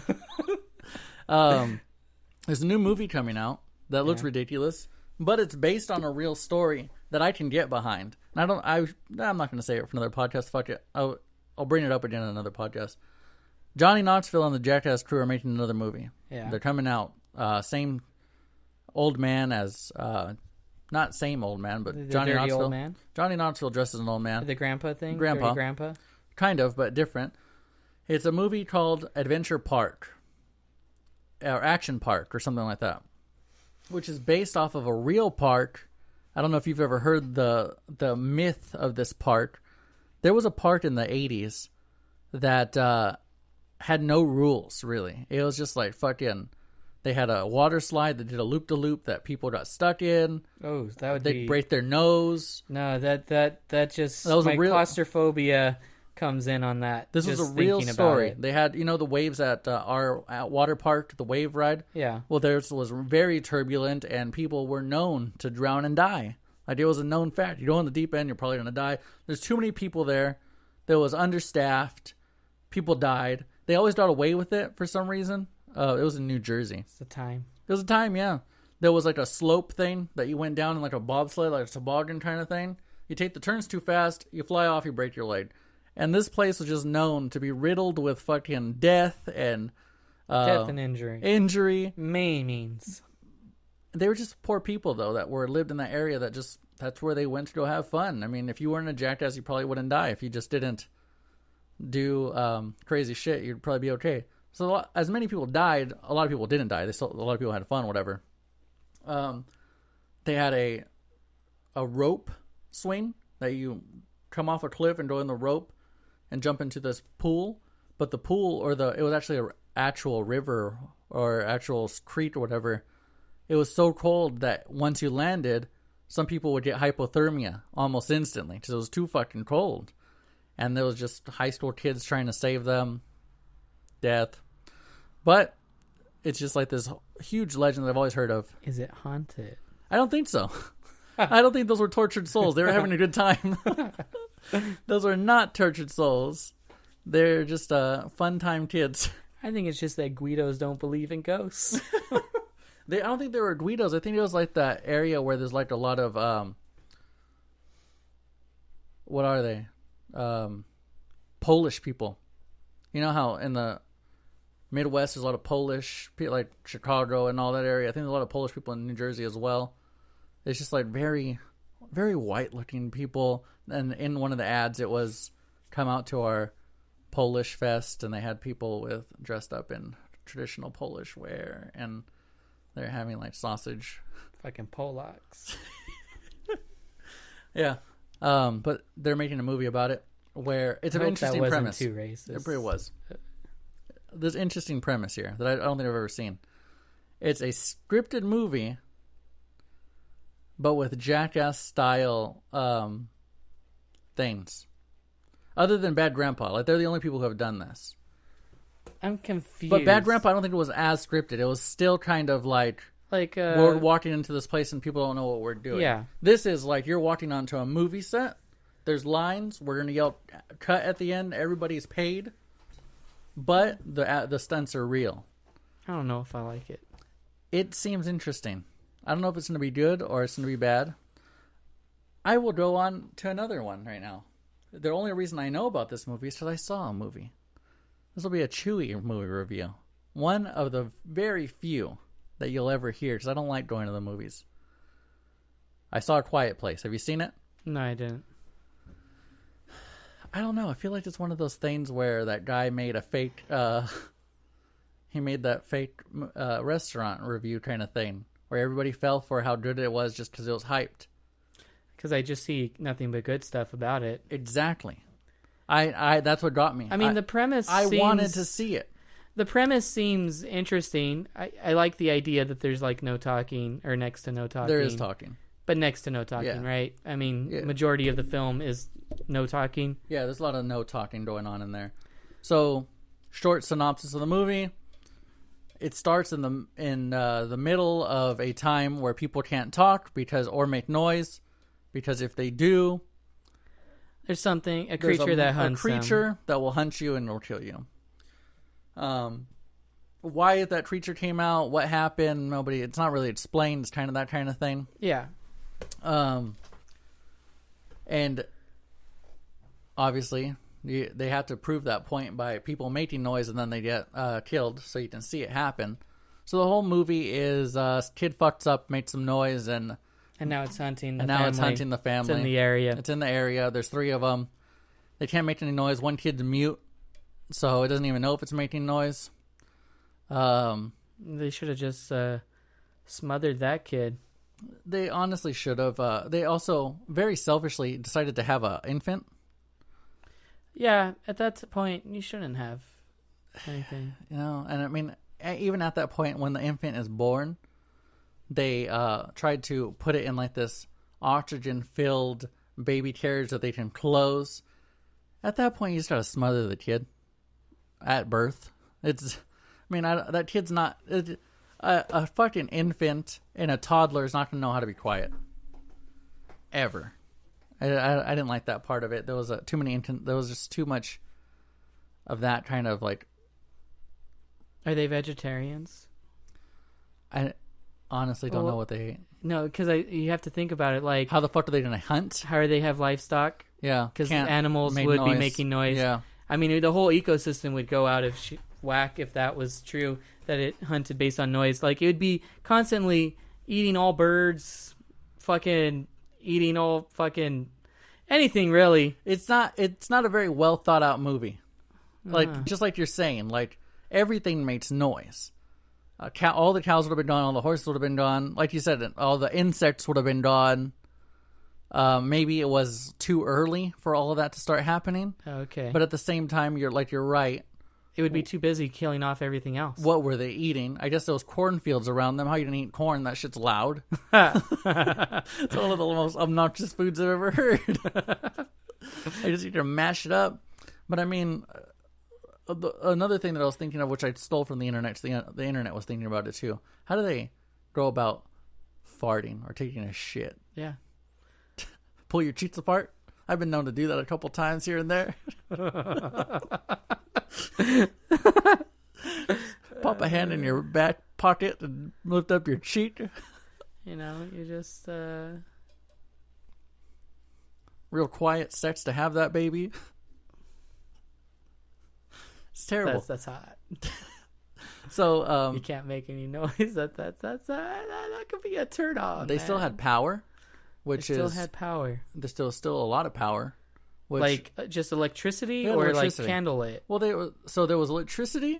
There's a new movie coming out that looks ridiculous, but it's based on a real story that I can get behind. And I'm not going to say it for another podcast. Fuck it. I'll bring it up again in another podcast. Johnny Knoxville and the Jackass crew are making another movie. Yeah. They're coming out. Same old man as, not same old man, but The Johnny dirty Knoxville. old man? Johnny Knoxville dressed as an old man. The grandpa thing? Grandpa. Dirty grandpa? Kind of, but different. It's a movie called Adventure Park. Or Action Park, or something like that. Which is based off of a real park. I don't know if you've ever heard the myth of this park. There was a park in the 80s that had no rules, really. It was just like fucking... They had a water slide that did a loop-de-loop that people got stuck in. Oh, that would They'd break their nose. No, that just... That was my a real... claustrophobia comes in on that. This was a real story. They had, the waves at our water park, the wave ride? Yeah. Well, theirs was very turbulent, and people were known to drown and die. Like, it was a known fact. You go in the deep end, you're probably going to die. There's too many people there. There was understaffed. People died. They always got away with it for some reason. It was in New Jersey. It's the time. It was a time, yeah. There was like a slope thing that you went down in like a bobsled, like a toboggan kind of thing. You take the turns too fast, you fly off, you break your leg. And this place was just known to be riddled with fucking death and... death and injury. Injury. Maimings. They were just poor people, though, that lived in that area that's where they went to go have fun. I mean, if you weren't a jackass, you probably wouldn't die. If you just didn't do crazy shit, you'd probably be okay. So as many people died, a lot of people didn't die. A lot of people had fun, whatever. They had a rope swing that you come off a cliff and go in the rope and jump into this pool. But the pool, it was actually an actual river or actual creek or whatever. It was so cold that once you landed, some people would get hypothermia almost instantly because it was too fucking cold. And there was just high school kids trying to save them. Death. But it's just like this huge legend that I've always heard of. Is it haunted? I don't think so. I don't think those were tortured souls. They were having a good time. Those are not tortured souls. They're just fun time kids. I think it's just that Guidos don't believe in ghosts. I don't think they were Guidos. I think it was like that area where there's like a lot of what are they? Polish people. You know how in the Midwest there's a lot of Polish people, like Chicago and all that area. I think there's a lot of Polish people in New Jersey as well. It's just like very, very white looking people. And in one of the ads, it was come out to our Polish fest, and they had people dressed up in traditional Polish wear, and they're having like sausage. Fucking Polacks. Yeah. But they're making a movie about it where it's an interesting premise. Too racist. It pretty was. There's an interesting premise here that I don't think I've ever seen. It's a scripted movie, but with Jackass style things. Other than Bad Grandpa, like they're the only people who have done this. I'm confused. But Bad Grandpa, I don't think it was as scripted. It was still kind of like we're walking into this place and people don't know what we're doing. Yeah. This is like you're walking onto a movie set. There's lines. We're gonna yell "cut" at the end. Everybody's paid, but the stunts are real. I don't know if I like it. It seems interesting. I don't know if it's gonna be good or it's gonna be bad. I will go on to another one right now. The only reason I know about this movie is because I saw a movie. This will be a Chuy movie review. One of the very few that you'll ever hear, because I don't like going to the movies. I saw A Quiet Place. Have you seen it? No, I didn't. I don't know. I feel like it's one of those things where that guy made a fake... he made that fake restaurant review kind of thing, where everybody fell for how good it was just because it was hyped. Because I just see nothing but good stuff about it. Exactly. I that's what got me. I mean, the premise I wanted to see it. The premise seems interesting. I like the idea that there's like no talking or next to no talking. There is talking. But next to no talking, Yeah. right? I mean, Yeah. majority of the film is no talking. Yeah, there's a lot of no talking going on in there. So, short synopsis of the movie. It starts in the middle of a time where people can't talk or make noise, because if they do, There's a creature that hunts them. A creature that will hunt you and will kill you. Why that creature came out, what happened, it's not really explained. It's kind of that kind of thing. Yeah. And obviously they have to prove that point by people making noise, and then they get killed, so you can see it happen. So the whole movie is kid fucks up, makes some noise, and now it's hunting the and now family. it's hunting the family. It's in the area. It's in the area. There's 3 of them. They can't make any noise. One kid's mute, so it doesn't even know if it's making noise. They should have just smothered that kid. They honestly should have. They also very selfishly decided to have an infant. Yeah, at that point, you shouldn't have anything. And I mean, even at that point, when the infant is born, they tried to put it in like this oxygen-filled baby carriage that they can close. At that point, you just gotta smother the kid at birth. That kid's not... A fucking infant and a toddler is not gonna know how to be quiet. Ever. I didn't like that part of it. There was there was just too much of that kind of like... Are they vegetarians? I honestly don't know what they eat. No, because you have to think about it. Like, how the fuck are they going to hunt? How do they have livestock? Yeah, because animals would be making noise. Yeah, I mean, the whole ecosystem would go out of whack if that was true. That it hunted based on noise. Like, it would be constantly eating all birds, fucking eating all fucking anything. Really, it's not a very well thought out movie. Like just like you're saying, like everything makes noise. All the cows would have been gone. All the horses would have been gone. Like you said, all the insects would have been gone. Maybe it was too early for all of that to start happening. Okay. But at the same time, you're right. It would be too busy killing off everything else. What were they eating? I guess there was cornfields around them. How you gonna eat corn? That shit's loud. It's one of the most obnoxious foods I've ever heard. I just need to mash it up. But I mean... Another thing that I was thinking of, which I stole from the internet, the internet was thinking about it too. How do they go about farting or taking a shit? Yeah. Pull your cheeks apart? I've been known to do that a couple times here and there. Pop a hand in your back pocket and lift up your cheek. You just... Real quiet sex to have that baby. It's terrible. That's hot. So You can't make any noise. That could be a turn off. they still had power, There's still a lot of power. Which, like just electricity Yeah, or electricity. like candlelit. Well, there was electricity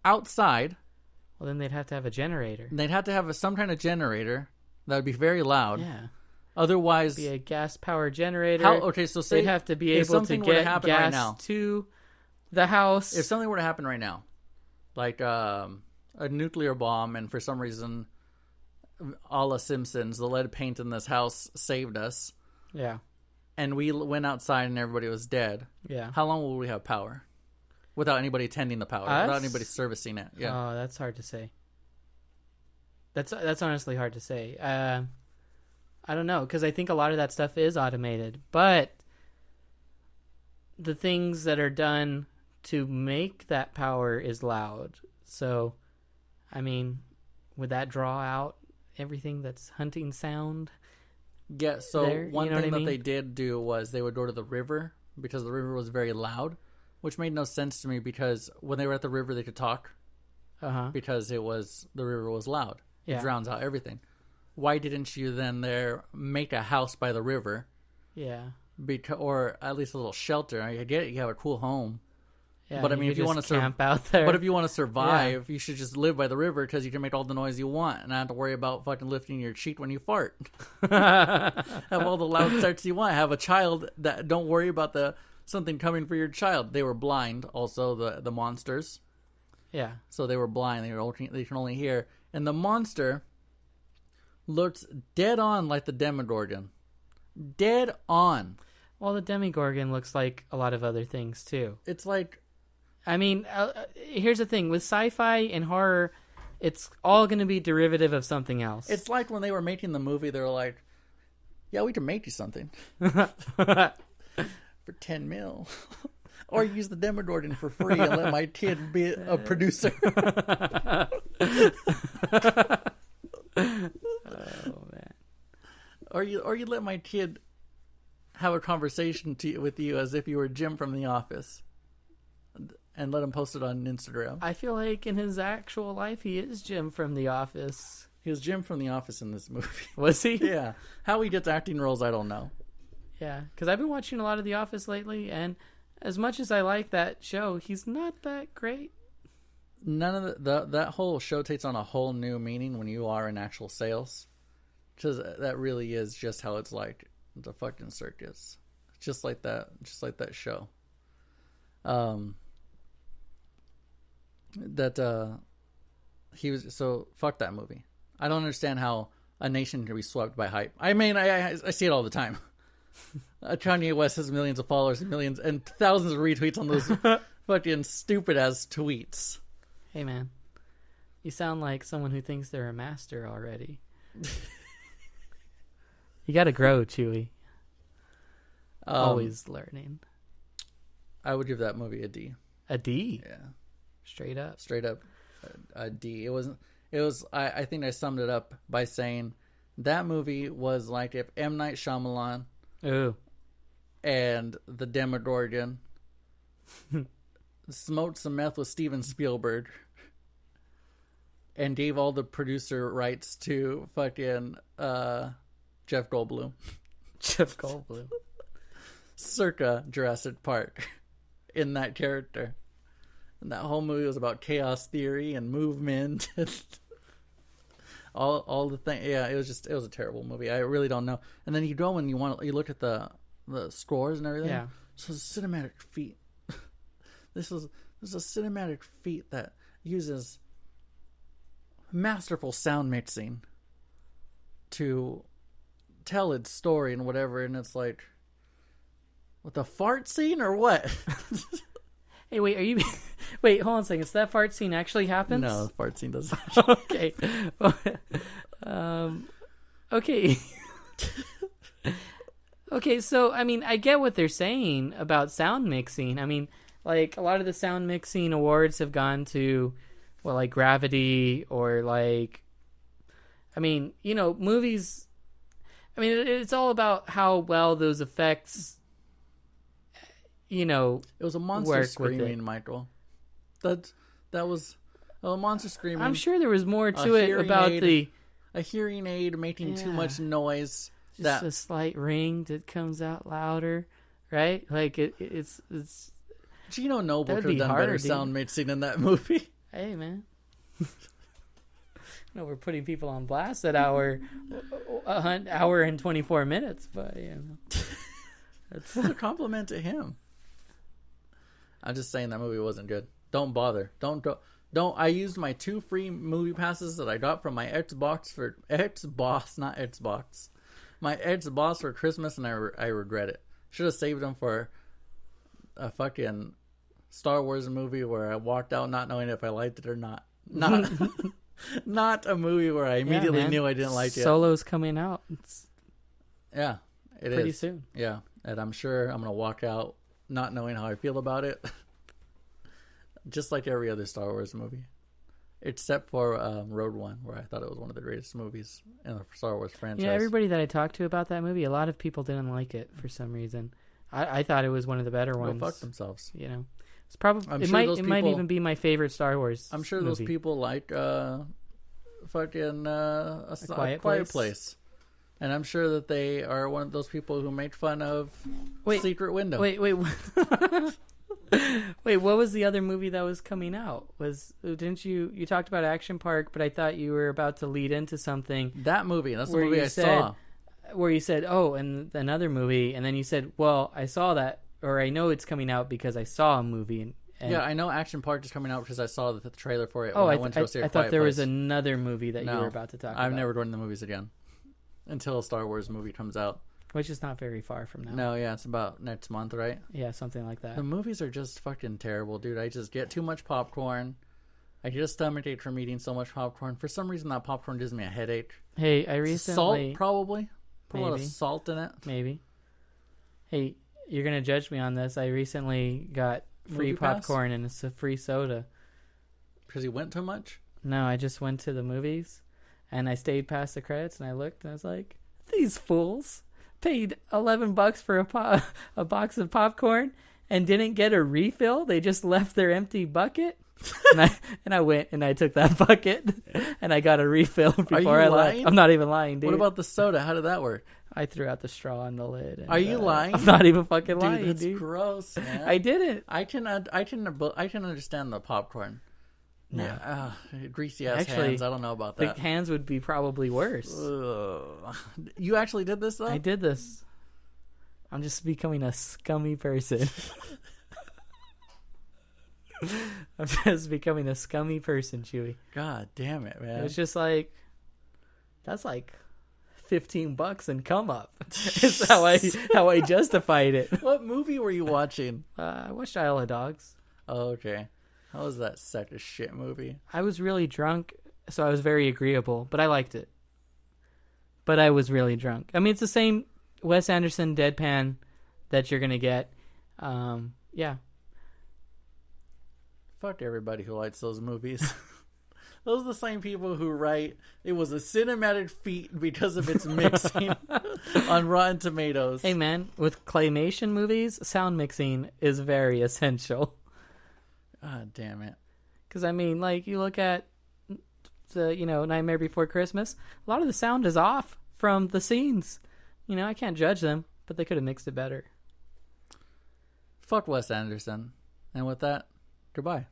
outside. Well, then they'd have to have a generator. They'd have to have some kind of generator that would be very loud. Yeah. Otherwise, Be a gas powered generator. So say they'd have to be if able to something were to get happen gas right now. to the house. If something were to happen right now, like a nuclear bomb, and for some reason, a la Simpsons, the lead paint in this house saved us, Yeah. and we went outside and everybody was dead, Yeah. how long will we have power? Without anybody tending the power, without anybody servicing it. Yeah. Oh, that's hard to say. That's honestly hard to say. I don't know, because I think a lot of that stuff is automated, but the things that are done to make that power is loud. So, I mean, would that draw out everything that's hunting sound? Yeah, so there, one you know thing what I that they mean? did do was they would go to the river because the river was very loud, which made no sense to me because when they were at the river they could talk because the river was loud. Yeah. It drowns out everything. Why didn't you then there make a house by the river? Yeah. Or at least a little shelter. I get it, you have a cool home. Yeah, But I mean, could if you want just to camp out there. But if you want to survive, you should just live by the river because you can make all the noise you want and not have to worry about fucking lifting your cheek when you fart. Have all the loud starts you want. Have a child that don't worry about something coming for your child. They were blind, also the monsters. Yeah. So they were blind. They can only hear. And the monster looks dead on like the Demogorgon. Dead on. Well, the Demogorgon looks like a lot of other things too. It's like, I mean, here's the thing with sci-fi and horror, it's all going to be derivative of something else. it's like when they were making the movie, they were like, "Yeah, we can make you something for 10 mil." Or use the Demogorgon for free and let my kid be a producer. Oh man. Or you let my kid have a conversation with you as if you were Jim from The Office, and let him post it on Instagram. I feel like in his actual life, he is Jim from The Office. He was Jim from The Office in this movie. Was he? Yeah. How he gets acting roles, I don't know. Yeah, because I've been watching a lot of The Office lately, and as much as I like that show, he's not that great. None of that whole show takes on a whole new meaning when you are in actual sales, because that really is just how it's like. It's a fucking circus, just like that show. He was so fuck that movie. I don't understand how a nation can be swept by hype. I mean, I see it all the time. Kanye West has millions of followers and millions and thousands of retweets on those fucking stupid ass tweets. Hey man, you sound like someone who thinks they're a master already. You gotta grow, Chuy. Always learning. I would give that movie a D. A D? Yeah. Straight up. Straight up a D. It was I think I summed it up by saying that movie was like if M. Night Shyamalan Ooh. and the Demogorgon smoked some meth with Steven Spielberg and gave all the producer rights to fucking Jeff Goldblum. Jeff Goldblum. Circa Jurassic Park in that character. And that whole movie was about chaos theory and movement and all the thing. Yeah, it was a terrible movie. I really don't know. And then you go and you look at the scores and everything. Yeah. So it's a cinematic feat. This is a cinematic feat that uses masterful sound mixing to tell its story and whatever, and it's like, what, the fart scene or what? Hey, wait, are you... Wait, hold on a second. So that fart scene actually happens? No, the fart scene doesn't. Okay. Okay. Okay, so, I mean, I get what they're saying about sound mixing. I mean, like, a lot of the sound mixing awards have gone to, well, like, Gravity or, like... I mean, you know, movies... I mean, it's all about how well those effects, you know, It was a monster work with screaming, it. Michael. That was a monster screaming. I'm sure there was more to it about a hearing aid making too much noise. Just a slight ring that comes out louder, right? Like it's. Gino Noble could have done better sound mixing in that movie. Hey, man. No, we're putting people on blast at hour and 24 minutes, but it's a compliment to him. I'm just saying that movie wasn't good. Don't bother. Don't. I used my 2 free movie passes that I got from my Xbox, not Xbox. My Xbox for Christmas, and I regret it. Should have saved them for a fucking Star Wars movie where I walked out not knowing if I liked it or not. Not a movie where I immediately knew I didn't like it. Solo's coming out. It is pretty soon. Yeah, and I'm sure I'm gonna walk out not knowing how I feel about it. Just like every other Star Wars movie. Except for Rogue One, where I thought it was one of the greatest movies in the Star Wars franchise. Yeah, everybody that I talked to about that movie, a lot of people didn't like it for some reason. I thought it was one of the better ones. Go fuck themselves. It's probably it might even be my favorite Star Wars. I'm sure movie. Those people like fucking a Quiet Place, and I'm sure that they are one of those people who made fun of Secret Window. Wait. Wait, what was the other movie that was coming out? Didn't you talked about Action Park, but I thought you were about to lead into something. That movie, that's the movie I saw. Where you said, "Oh, and another movie," and then you said, "Well, I saw that, or I know it's coming out because I saw a movie." And yeah, I know Action Park is coming out because I saw the trailer for it. Oh, when I went to go see I thought there was another movie that you were about to talk about. I've never gone to the movies again until a Star Wars movie comes out. Which is not very far from now. No, yeah, it's about next month, right? Yeah, something like that. The movies are just fucking terrible, dude. I just get too much popcorn. I get a stomachache from eating so much popcorn. For some reason, that popcorn gives me a headache. Hey, I recently... Salt, probably. Put a lot of salt in it. Maybe. Hey, you're going to judge me on this. I recently got free popcorn and it's a free soda. Because you went too much? No, I just went to the movies and I stayed past the credits and I looked and I was like, these fools paid $11 for a box of popcorn and didn't get a refill. They just left their empty bucket. and I went and I took that bucket and I got a refill before I left. I'm not even lying, dude. What about the soda? How did that work? I threw out the straw in the lid. And, are you lying? I'm not even fucking lying, dude. That's gross, man. I didn't. I can understand the popcorn. No. Yeah, greasy ass hands. I don't know about that. The hands would be probably worse. You actually did this though? I did this. I'm just becoming a scummy person. I'm just becoming a scummy person, Chuy. God damn it, man. It was just like, that's like $15 and come up. Is how I justified it. What movie were you watching? I watched Isle of Dogs. Oh, okay. How was that such a shit movie? I was really drunk, so I was very agreeable, but I liked it. But I was really drunk. I mean, it's the same Wes Anderson deadpan that you're going to get. Yeah. Fuck everybody who likes those movies. Those are the same people who write, it was a cinematic feat because of its mixing on Rotten Tomatoes. Hey, man, with claymation movies, sound mixing is very essential. God damn it. Because, I mean, like, you look at the, Nightmare Before Christmas, a lot of the sound is off from the scenes. I can't judge them, but they could have mixed it better. Fuck Wes Anderson. And with that, goodbye.